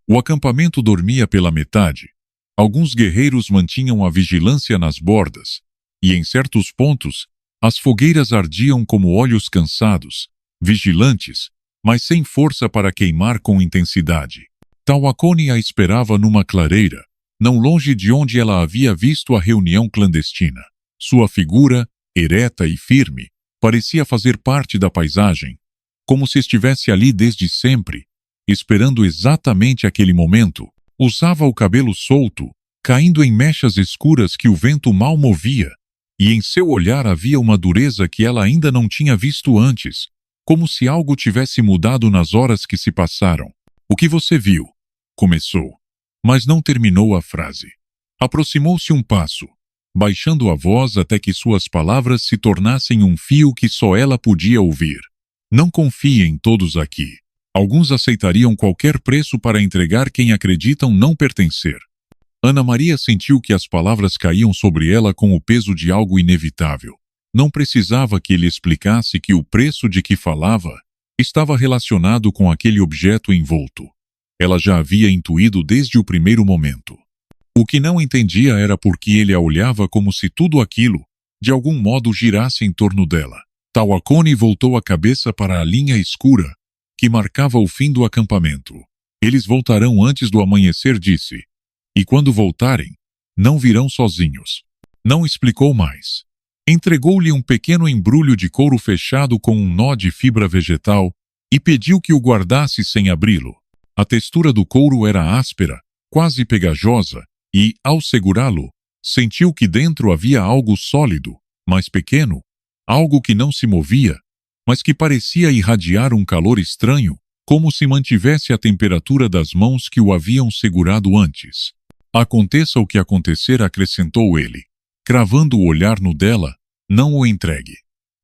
O acampamento dormia pela metade. Alguns guerreiros mantinham a vigilância nas bordas, e em certos pontos, as fogueiras ardiam como olhos cansados, vigilantes, mas sem força para queimar com intensidade. Tawakoni a esperava numa clareira, não longe de onde ela havia visto a reunião clandestina. Sua figura, ereta e firme, parecia fazer parte da paisagem, como se estivesse ali desde sempre, esperando exatamente aquele momento. Usava o cabelo solto, caindo em mechas escuras que o vento mal movia, e em seu olhar havia uma dureza que ela ainda não tinha visto antes, como se algo tivesse mudado nas horas que se passaram. O que você viu? Começou, mas não terminou a frase. Aproximou-se um passo, baixando a voz até que suas palavras se tornassem um fio que só ela podia ouvir. Não confie em todos aqui. Alguns aceitariam qualquer preço para entregar quem acreditam não pertencer. Ana Maria sentiu que as palavras caíam sobre ela com o peso de algo inevitável. Não precisava que ele explicasse que o preço de que falava estava relacionado com aquele objeto envolto. Ela já havia intuído desde o primeiro momento. O que não entendia era por que ele a olhava como se tudo aquilo, de algum modo, girasse em torno dela. Tawakoni voltou a cabeça para a linha escura que marcava o fim do acampamento. Eles voltarão antes do amanhecer, disse. E quando voltarem, não virão sozinhos. Não explicou mais. Entregou-lhe um pequeno embrulho de couro fechado com um nó de fibra vegetal e pediu que o guardasse sem abri-lo. A textura do couro era áspera, quase pegajosa, e, ao segurá-lo, sentiu que dentro havia algo sólido, mas pequeno, algo que não se movia, mas que parecia irradiar um calor estranho, como se mantivesse a temperatura das mãos que o haviam segurado antes. Aconteça o que acontecer, acrescentou ele, cravando o olhar no dela, não o entregue,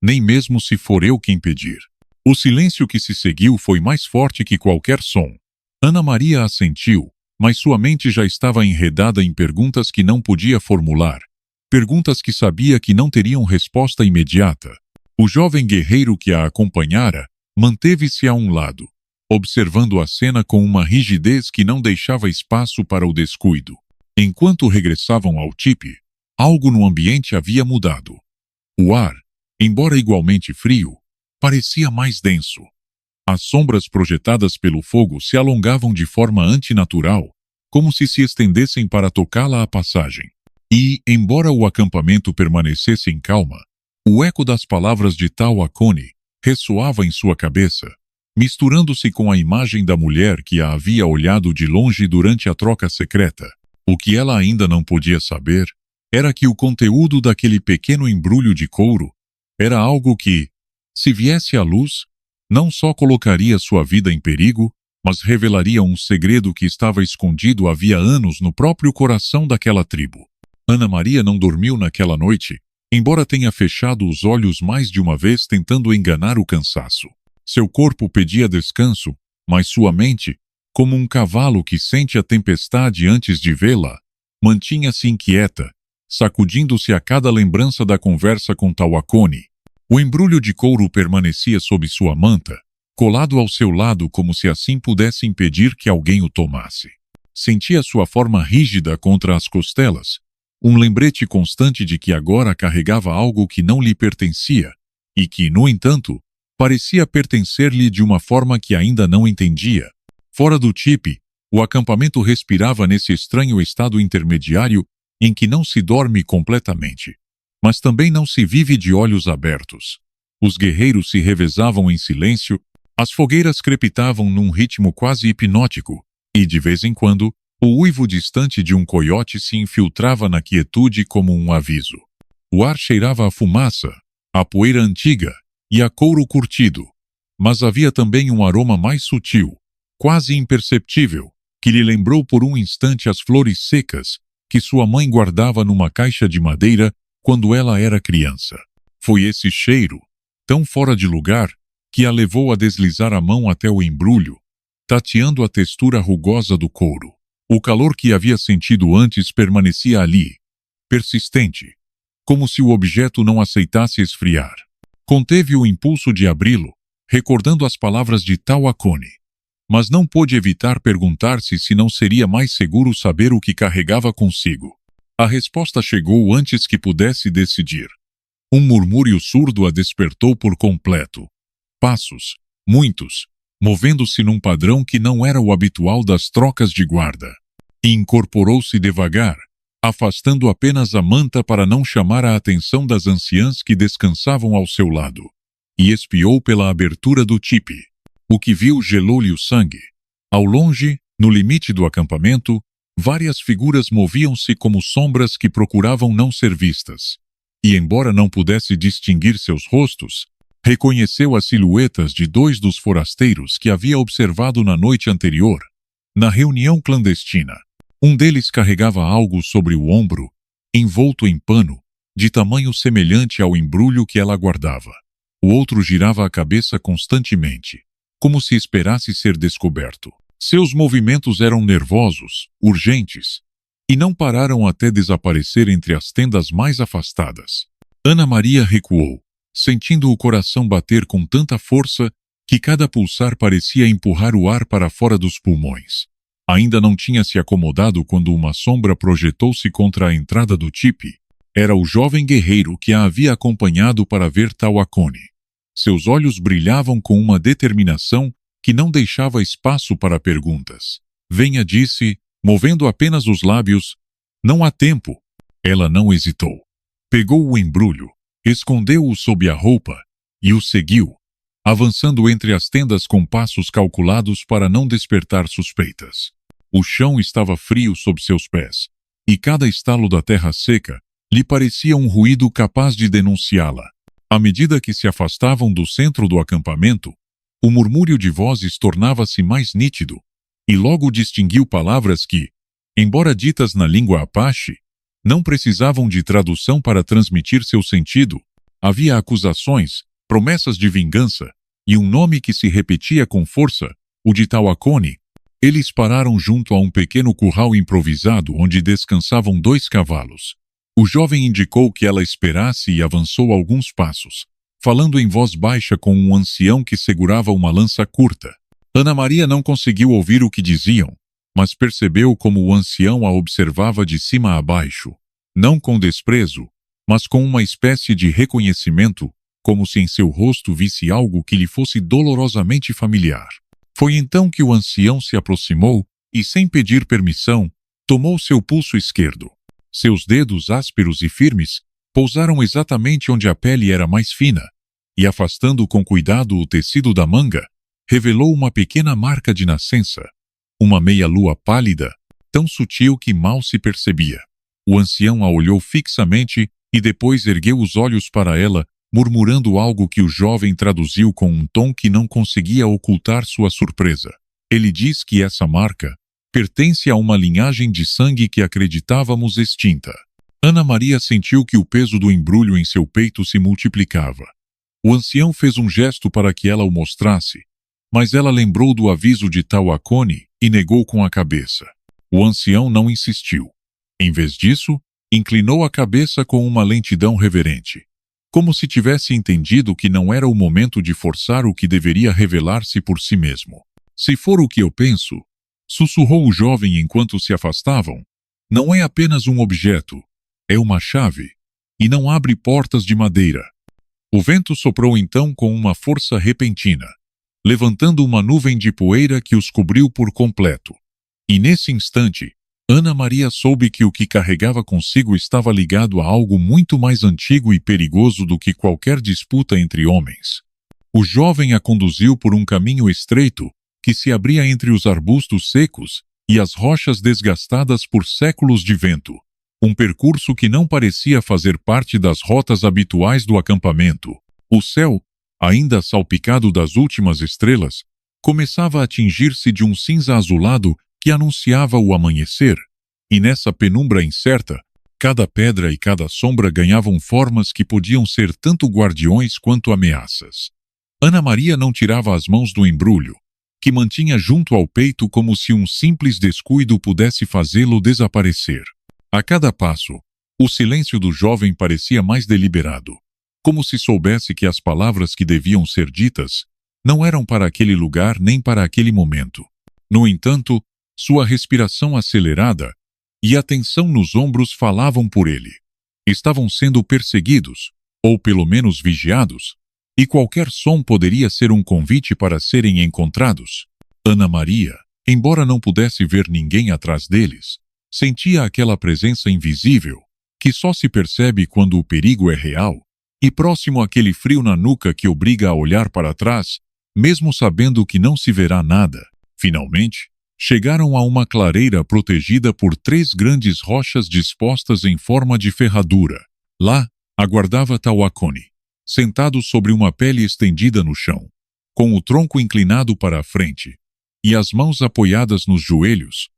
nem mesmo se for eu quem pedir. O silêncio que se seguiu foi mais forte que qualquer som. Ana Maria assentiu, mas sua mente já estava enredada em perguntas que não podia formular, perguntas que sabia que não teriam resposta imediata. O jovem guerreiro que a acompanhara manteve-se a um lado, observando a cena com uma rigidez que não deixava espaço para o descuido. Enquanto regressavam ao tipe, algo no ambiente havia mudado. O ar, embora igualmente frio, parecia mais denso. As sombras projetadas pelo fogo se alongavam de forma antinatural, como se estendessem para tocá-la a passagem. E, embora o acampamento permanecesse em calma, o eco das palavras de Tawakoni ressoava em sua cabeça, misturando-se com a imagem da mulher que a havia olhado de longe durante a troca secreta. O que ela ainda não podia saber era que o conteúdo daquele pequeno embrulho de couro era algo que, se viesse à luz, não só colocaria sua vida em perigo, mas revelaria um segredo que estava escondido havia anos no próprio coração daquela tribo. Ana Maria não dormiu naquela noite, embora tenha fechado os olhos mais de uma vez tentando enganar o cansaço. Seu corpo pedia descanso, mas sua mente, como um cavalo que sente a tempestade antes de vê-la, mantinha-se inquieta, sacudindo-se a cada lembrança da conversa com Tawakoni. O embrulho de couro permanecia sob sua manta, colado ao seu lado como se assim pudesse impedir que alguém o tomasse. Sentia sua forma rígida contra as costelas, um lembrete constante de que agora carregava algo que não lhe pertencia e que, no entanto, parecia pertencer-lhe de uma forma que ainda não entendia. Fora do tipe, o acampamento respirava nesse estranho estado intermediário em que não se dorme completamente, mas também não se vive de olhos abertos. Os guerreiros se revezavam em silêncio, as fogueiras crepitavam num ritmo quase hipnótico, e de vez em quando, o uivo distante de um coiote se infiltrava na quietude como um aviso. O ar cheirava a fumaça, a poeira antiga e a couro curtido, mas havia também um aroma mais sutil, quase imperceptível, que lhe lembrou por um instante as flores secas que sua mãe guardava numa caixa de madeira quando ela era criança. Foi esse cheiro, tão fora de lugar, que a levou a deslizar a mão até o embrulho, tateando a textura rugosa do couro. O calor que havia sentido antes permanecia ali, persistente, como se o objeto não aceitasse esfriar. Conteve o impulso de abri-lo, recordando as palavras de Tawakoni, mas não pôde evitar perguntar-se se não seria mais seguro saber o que carregava consigo. A resposta chegou antes que pudesse decidir. Um murmúrio surdo a despertou por completo. Passos, muitos, movendo-se num padrão que não era o habitual das trocas de guarda. E incorporou-se devagar, afastando apenas a manta para não chamar a atenção das anciãs que descansavam ao seu lado, e espiou pela abertura do tipe. O que viu gelou-lhe o sangue. Ao longe, no limite do acampamento, várias figuras moviam-se como sombras que procuravam não ser vistas. E embora não pudesse distinguir seus rostos, reconheceu as silhuetas de dois dos forasteiros que havia observado na noite anterior, na reunião clandestina. Um deles carregava algo sobre o ombro, envolto em pano, de tamanho semelhante ao embrulho que ela guardava. O outro girava a cabeça constantemente, como se esperasse ser descoberto. Seus movimentos eram nervosos, urgentes, e não pararam até desaparecer entre as tendas mais afastadas. Ana Maria recuou, sentindo o coração bater com tanta força que cada pulsar parecia empurrar o ar para fora dos pulmões. Ainda não tinha se acomodado quando uma sombra projetou-se contra a entrada do tipe. Era o jovem guerreiro que a havia acompanhado para ver Tawakoni. Seus olhos brilhavam com uma determinação que não deixava espaço para perguntas. Venha, disse, movendo apenas os lábios. Não há tempo. Ela não hesitou. Pegou o embrulho, escondeu-o sob a roupa e o seguiu, avançando entre as tendas com passos calculados para não despertar suspeitas. O chão estava frio sob seus pés, e cada estalo da terra seca lhe parecia um ruído capaz de denunciá-la. À medida que se afastavam do centro do acampamento, o murmúrio de vozes tornava-se mais nítido, e logo distinguiu palavras que, embora ditas na língua apache, não precisavam de tradução para transmitir seu sentido. Havia acusações, promessas de vingança, e um nome que se repetia com força, o de Tawakoni. Eles pararam junto a um pequeno curral improvisado onde descansavam 2 cavalos. O jovem indicou que ela esperasse e avançou alguns passos, falando em voz baixa com um ancião que segurava uma lança curta. Ana Maria não conseguiu ouvir o que diziam, mas percebeu como o ancião a observava de cima a baixo, não com desprezo, mas com uma espécie de reconhecimento, como se em seu rosto visse algo que lhe fosse dolorosamente familiar. Foi então que o ancião se aproximou e, sem pedir permissão, tomou seu pulso esquerdo. Seus dedos ásperos e firmes pousaram exatamente onde a pele era mais fina, e afastando com cuidado o tecido da manga, revelou uma pequena marca de nascença, uma meia-lua pálida, tão sutil que mal se percebia. O ancião a olhou fixamente e depois ergueu os olhos para ela, murmurando algo que o jovem traduziu com um tom que não conseguia ocultar sua surpresa. Ele diz que essa marca pertence a uma linhagem de sangue que acreditávamos extinta. Ana Maria sentiu que o peso do embrulho em seu peito se multiplicava. O ancião fez um gesto para que ela o mostrasse, mas ela lembrou do aviso de Tawakoni e negou com a cabeça. O ancião não insistiu. Em vez disso, inclinou a cabeça com uma lentidão reverente, como se tivesse entendido que não era o momento de forçar o que deveria revelar-se por si mesmo. Se for o que eu penso, sussurrou o jovem enquanto se afastavam, não é apenas um objeto, é uma chave, e não abre portas de madeira. O vento soprou então com uma força repentina, levantando uma nuvem de poeira que os cobriu por completo. E nesse instante, Ana Maria soube que o que carregava consigo estava ligado a algo muito mais antigo e perigoso do que qualquer disputa entre homens. O jovem a conduziu por um caminho estreito que se abria entre os arbustos secos e as rochas desgastadas por séculos de vento. Um percurso que não parecia fazer parte das rotas habituais do acampamento. O céu, ainda salpicado das últimas estrelas, começava a tingir-se de um cinza azulado que anunciava o amanhecer, e nessa penumbra incerta, cada pedra e cada sombra ganhavam formas que podiam ser tanto guardiões quanto ameaças. Ana Maria não tirava as mãos do embrulho, que mantinha junto ao peito como se um simples descuido pudesse fazê-lo desaparecer. A cada passo, o silêncio do jovem parecia mais deliberado, como se soubesse que as palavras que deviam ser ditas não eram para aquele lugar nem para aquele momento. No entanto, sua respiração acelerada e a tensão nos ombros falavam por ele. Estavam sendo perseguidos, ou pelo menos vigiados, e qualquer som poderia ser um convite para serem encontrados. Ana Maria, embora não pudesse ver ninguém atrás deles, sentia aquela presença invisível, que só se percebe quando o perigo é real, e próximo àquele frio na nuca que obriga a olhar para trás, mesmo sabendo que não se verá nada. Finalmente, chegaram a uma clareira protegida por 3 grandes rochas dispostas em forma de ferradura. Lá, aguardava Tawakoni, sentado sobre uma pele estendida no chão, com o tronco inclinado para a frente, e as mãos apoiadas nos joelhos,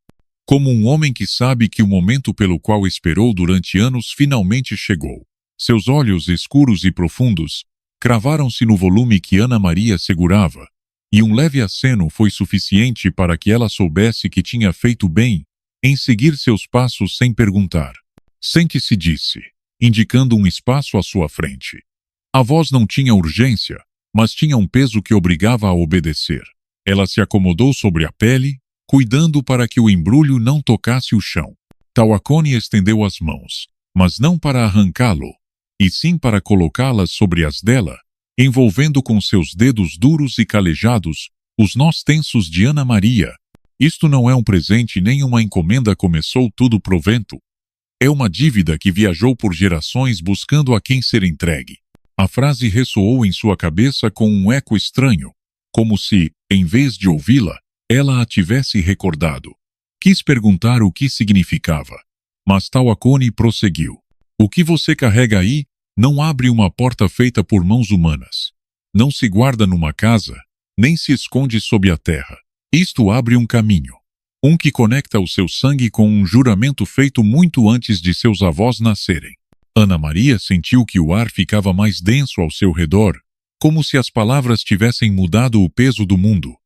como um homem que sabe que o momento pelo qual esperou durante anos finalmente chegou. Seus olhos escuros e profundos cravaram-se no volume que Ana Maria segurava, e um leve aceno foi suficiente para que ela soubesse que tinha feito bem em seguir seus passos sem perguntar. Sente-se, disse, indicando um espaço à sua frente. A voz não tinha urgência, mas tinha um peso que obrigava a obedecer. Ela se acomodou sobre a pele, cuidando para que o embrulho não tocasse o chão. Tawakoni estendeu as mãos, mas não para arrancá-lo, e sim para colocá-las sobre as dela, envolvendo com seus dedos duros e calejados os nós tensos de Ana Maria. Isto não é um presente nem uma encomenda, começou tudo provento. É uma dívida que viajou por gerações buscando a quem ser entregue. A frase ressoou em sua cabeça com um eco estranho, como se, em vez de ouvi-la, ela a tivesse recordado. Quis perguntar o que significava, mas Tawakoni prosseguiu. O que você carrega aí não abre uma porta feita por mãos humanas. Não se guarda numa casa, nem se esconde sob a terra. Isto abre um caminho. Um que conecta o seu sangue com um juramento feito muito antes de seus avós nascerem. Ana Maria sentiu que o ar ficava mais denso ao seu redor, como se as palavras tivessem mudado o peso do mundo.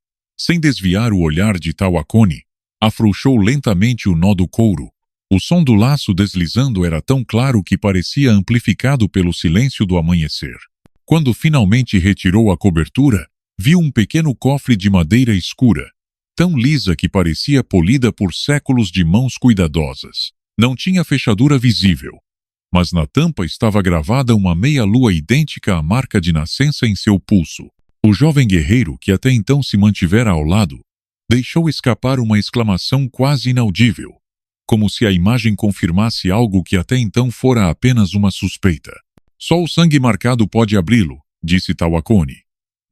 Sem desviar o olhar de Tawakoni, afrouxou lentamente o nó do couro. O som do laço deslizando era tão claro que parecia amplificado pelo silêncio do amanhecer. Quando finalmente retirou a cobertura, viu um pequeno cofre de madeira escura, tão lisa que parecia polida por séculos de mãos cuidadosas. Não tinha fechadura visível, mas na tampa estava gravada uma meia-lua idêntica à marca de nascença em seu pulso. O jovem guerreiro, que até então se mantivera ao lado, deixou escapar uma exclamação quase inaudível. como se a imagem confirmasse algo que até então fora apenas uma suspeita. Só o sangue marcado pode abri-lo, disse Tawakoni.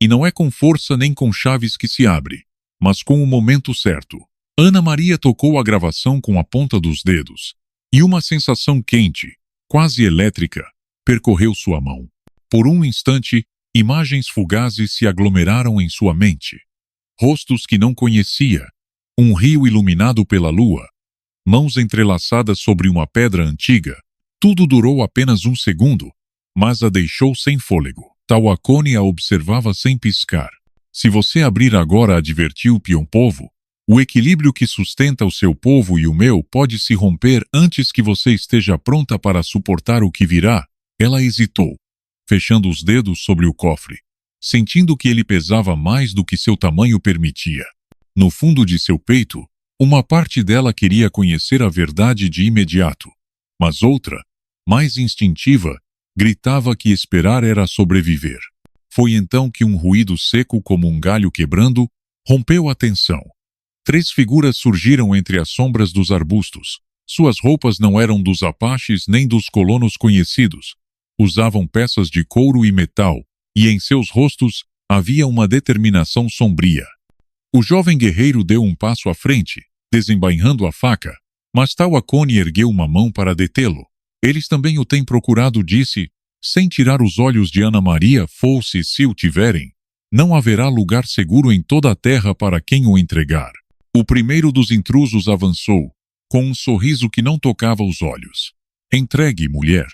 E não é com força nem com chaves que se abre, mas com o momento certo. Ana Maria tocou a gravação com a ponta dos dedos, e uma sensação quente, quase elétrica, percorreu sua mão. Por um instante, imagens fugazes se aglomeraram em sua mente. Rostos que não conhecia, um rio iluminado pela lua, mãos entrelaçadas sobre uma pedra antiga. Tudo durou apenas um segundo, mas a deixou sem fôlego. Tawakoni a observava sem piscar. Se você abrir agora, advertiu Pion-Povo, o equilíbrio que sustenta o seu povo e o meu pode se romper antes que você esteja pronta para suportar o que virá. Ela hesitou, fechando os dedos sobre o cofre, sentindo que ele pesava mais do que seu tamanho permitia. No fundo de seu peito, uma parte dela queria conhecer a verdade de imediato, mas outra, mais instintiva, gritava que esperar era sobreviver. Foi então que um ruído seco como um galho quebrando rompeu a tensão. 3 figuras surgiram entre as sombras dos arbustos. Suas roupas não eram dos apaches nem dos colonos conhecidos. Usavam peças de couro e metal, e em seus rostos havia uma determinação sombria. O jovem guerreiro deu um passo à frente, desembainhando a faca, mas Tawakoni ergueu uma mão para detê-lo. Eles também o têm procurado, disse, sem tirar os olhos de Ana Maria. Fosse se o tiverem, não haverá lugar seguro em toda a terra para quem o entregar. O primeiro dos intrusos avançou, com um sorriso que não tocava os olhos. Entregue, mulher,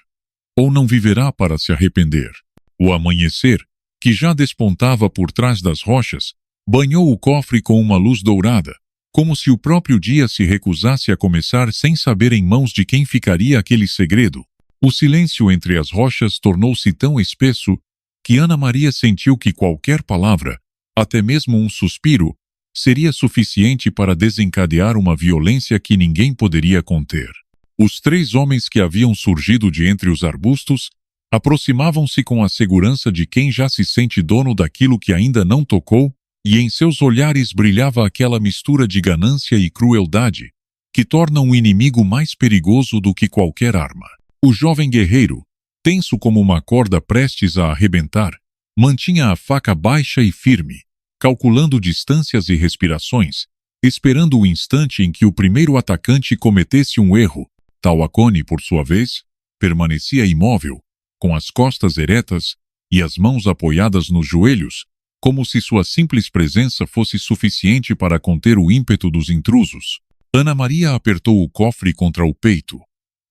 ou não viverá para se arrepender. O amanhecer, que já despontava por trás das rochas, banhou o cofre com uma luz dourada, como se o próprio dia se recusasse a começar sem saber em mãos de quem ficaria aquele segredo. O silêncio entre as rochas tornou-se tão espesso que Ana Maria sentiu que qualquer palavra, até mesmo um suspiro, seria suficiente para desencadear uma violência que ninguém poderia conter. Os 3 homens que haviam surgido de entre os arbustos aproximavam-se com a segurança de quem já se sente dono daquilo que ainda não tocou, e em seus olhares brilhava aquela mistura de ganância e crueldade que torna um inimigo mais perigoso do que qualquer arma. O jovem guerreiro, tenso como uma corda prestes a arrebentar, mantinha a faca baixa e firme, calculando distâncias e respirações, esperando o instante em que o primeiro atacante cometesse um erro. Tawakoni, por sua vez, permanecia imóvel, com as costas eretas e as mãos apoiadas nos joelhos, como se sua simples presença fosse suficiente para conter o ímpeto dos intrusos. Ana Maria apertou o cofre contra o peito,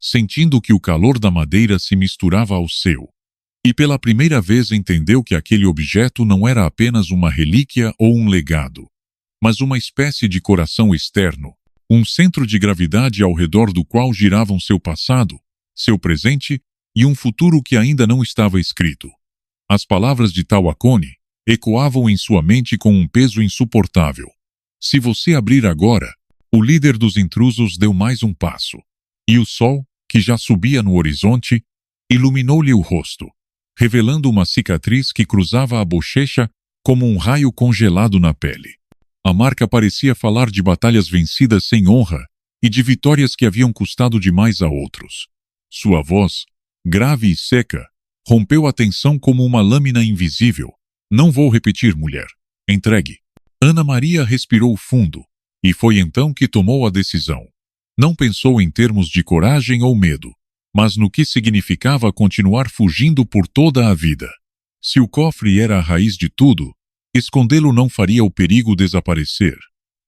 sentindo que o calor da madeira se misturava ao seu. E pela primeira vez entendeu que aquele objeto não era apenas uma relíquia ou um legado, mas uma espécie de coração externo, um centro de gravidade ao redor do qual giravam seu passado, seu presente e um futuro que ainda não estava escrito. As palavras de Tawakoni ecoavam em sua mente com um peso insuportável. Se você abrir agora, o líder dos intrusos deu mais um passo, e o sol, que já subia no horizonte, iluminou-lhe o rosto, revelando uma cicatriz que cruzava a bochecha como um raio congelado na pele. A marca parecia falar de batalhas vencidas sem honra e de vitórias que haviam custado demais a outros. Sua voz, grave e seca, rompeu a tensão como uma lâmina invisível. Não vou repetir, mulher. Entregue. Ana Maria respirou fundo, e foi então que tomou a decisão. Não pensou em termos de coragem ou medo, mas no que significava continuar fugindo por toda a vida. Se o cofre era a raiz de tudo, escondê-lo não faria o perigo desaparecer.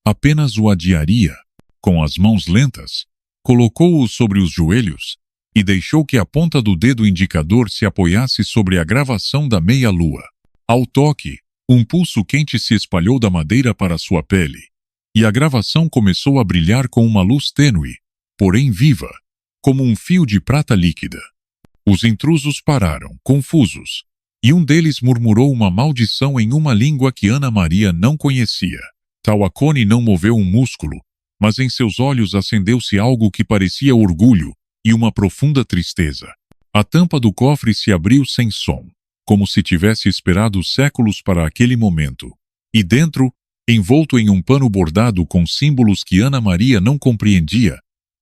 Apenas o adiaria. Com as mãos lentas, colocou-o sobre os joelhos e deixou que a ponta do dedo indicador se apoiasse sobre a gravação da meia-lua. Ao toque, um pulso quente se espalhou da madeira para sua pele, e a gravação começou a brilhar com uma luz tênue, porém viva, como um fio de prata líquida. Os intrusos pararam, confusos, e um deles murmurou uma maldição em uma língua que Ana Maria não conhecia. Tawakoni não moveu um músculo, mas em seus olhos acendeu-se algo que parecia orgulho e uma profunda tristeza. A tampa do cofre se abriu sem som, como se tivesse esperado séculos para aquele momento. E dentro, envolto em um pano bordado com símbolos que Ana Maria não compreendia,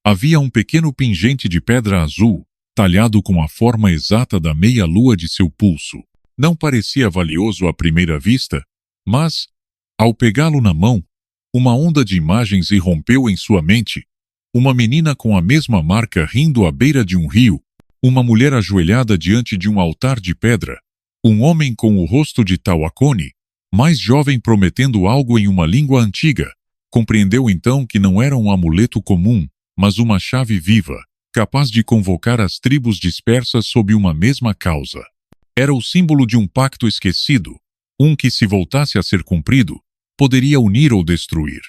Havia um pequeno pingente de pedra azul, talhado com a forma exata da meia-lua de seu pulso. Não parecia valioso à primeira vista, mas, ao pegá-lo na mão, uma onda de imagens irrompeu em sua mente. Uma menina com a mesma marca rindo à beira de um rio, uma mulher ajoelhada diante de um altar de pedra, um homem com o rosto de Tawakoni, mais jovem prometendo algo em uma língua antiga. Compreendeu então que não era um amuleto comum, mas uma chave viva, capaz de convocar as tribos dispersas sob uma mesma causa. Era o símbolo de um pacto esquecido, um que, se voltasse a ser cumprido, poderia unir ou destruir.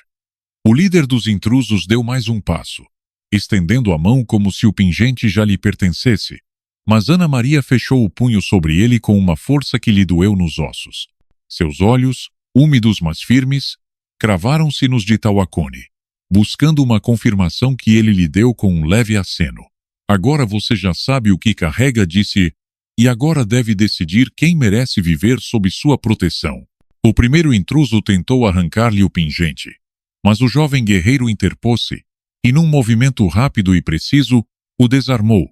O líder dos intrusos deu mais um passo, estendendo a mão como se o pingente já lhe pertencesse, mas Ana Maria fechou o punho sobre ele com uma força que lhe doeu nos ossos. Seus olhos, úmidos mas firmes, cravaram-se nos de Tawakoni, buscando uma confirmação que ele lhe deu com um leve aceno. Agora você já sabe o que carrega, disse, e agora deve decidir quem merece viver sob sua proteção. O primeiro intruso tentou arrancar-lhe o pingente, mas o jovem guerreiro interpôs-se, e num movimento rápido e preciso, o desarmou,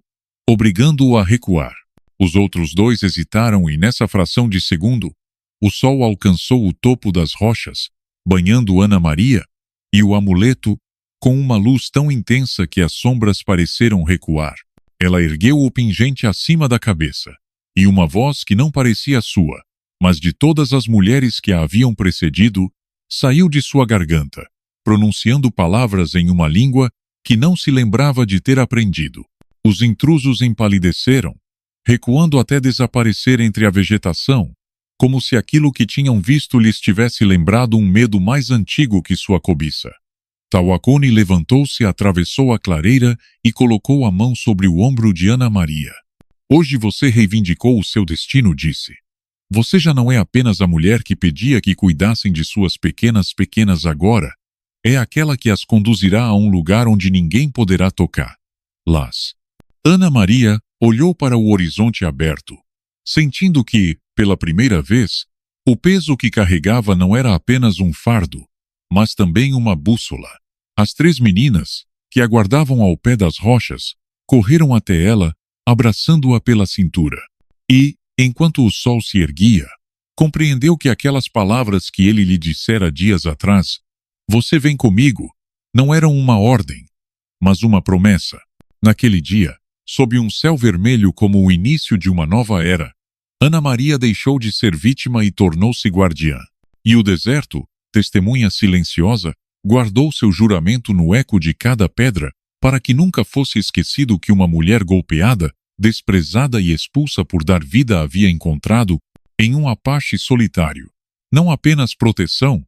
obrigando-o a recuar. Os outros dois hesitaram e, nessa fração de segundo, o sol alcançou o topo das rochas, banhando Ana Maria, e o amuleto, com uma luz tão intensa que as sombras pareceram recuar. Ela ergueu o pingente acima da cabeça, e uma voz que não parecia sua, mas de todas as mulheres que a haviam precedido, saiu de sua garganta, pronunciando palavras em uma língua que não se lembrava de ter aprendido. Os intrusos empalideceram, recuando até desaparecer entre a vegetação, como se aquilo que tinham visto lhes tivesse lembrado um medo mais antigo que sua cobiça. Tawakoni levantou-se, atravessou a clareira e colocou a mão sobre o ombro de Ana Maria. Hoje você reivindicou o seu destino, disse. Você já não é apenas a mulher que pedia que cuidassem de suas pequenas agora. É aquela que as conduzirá a um lugar onde ninguém poderá tocar. Las. Ana Maria olhou para o horizonte aberto, sentindo que, pela primeira vez, o peso que carregava não era apenas um fardo, mas também uma bússola. As três meninas, que aguardavam ao pé das rochas, correram até ela, abraçando-a pela cintura. E, enquanto o sol se erguia, compreendeu que aquelas palavras que ele lhe dissera dias atrás, "Você vem comigo", não eram uma ordem, mas uma promessa. Naquele dia, sob um céu vermelho como o início de uma nova era, Ana Maria deixou de ser vítima e tornou-se guardiã. E o deserto, testemunha silenciosa, guardou seu juramento no eco de cada pedra, para que nunca fosse esquecido que uma mulher golpeada, desprezada e expulsa por dar vida havia encontrado, em um Apache solitário, não apenas proteção,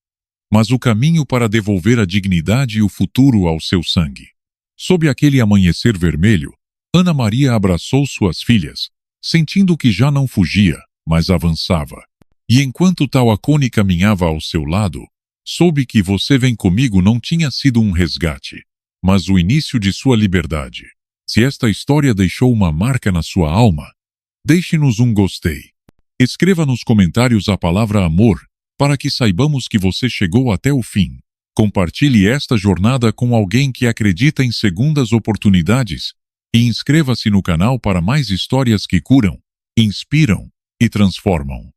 mas o caminho para devolver a dignidade e o futuro ao seu sangue. Sob aquele amanhecer vermelho, Ana Maria abraçou suas filhas, sentindo que já não fugia, mas avançava. E enquanto Tawakoni caminhava ao seu lado, soube que "Você vem comigo" não tinha sido um resgate, mas o início de sua liberdade. Se esta história deixou uma marca na sua alma, deixe-nos um gostei. Escreva nos comentários a palavra amor, para que saibamos que você chegou até o fim. Compartilhe esta jornada com alguém que acredita em segundas oportunidades e inscreva-se no canal para mais histórias que curam, inspiram e transformam.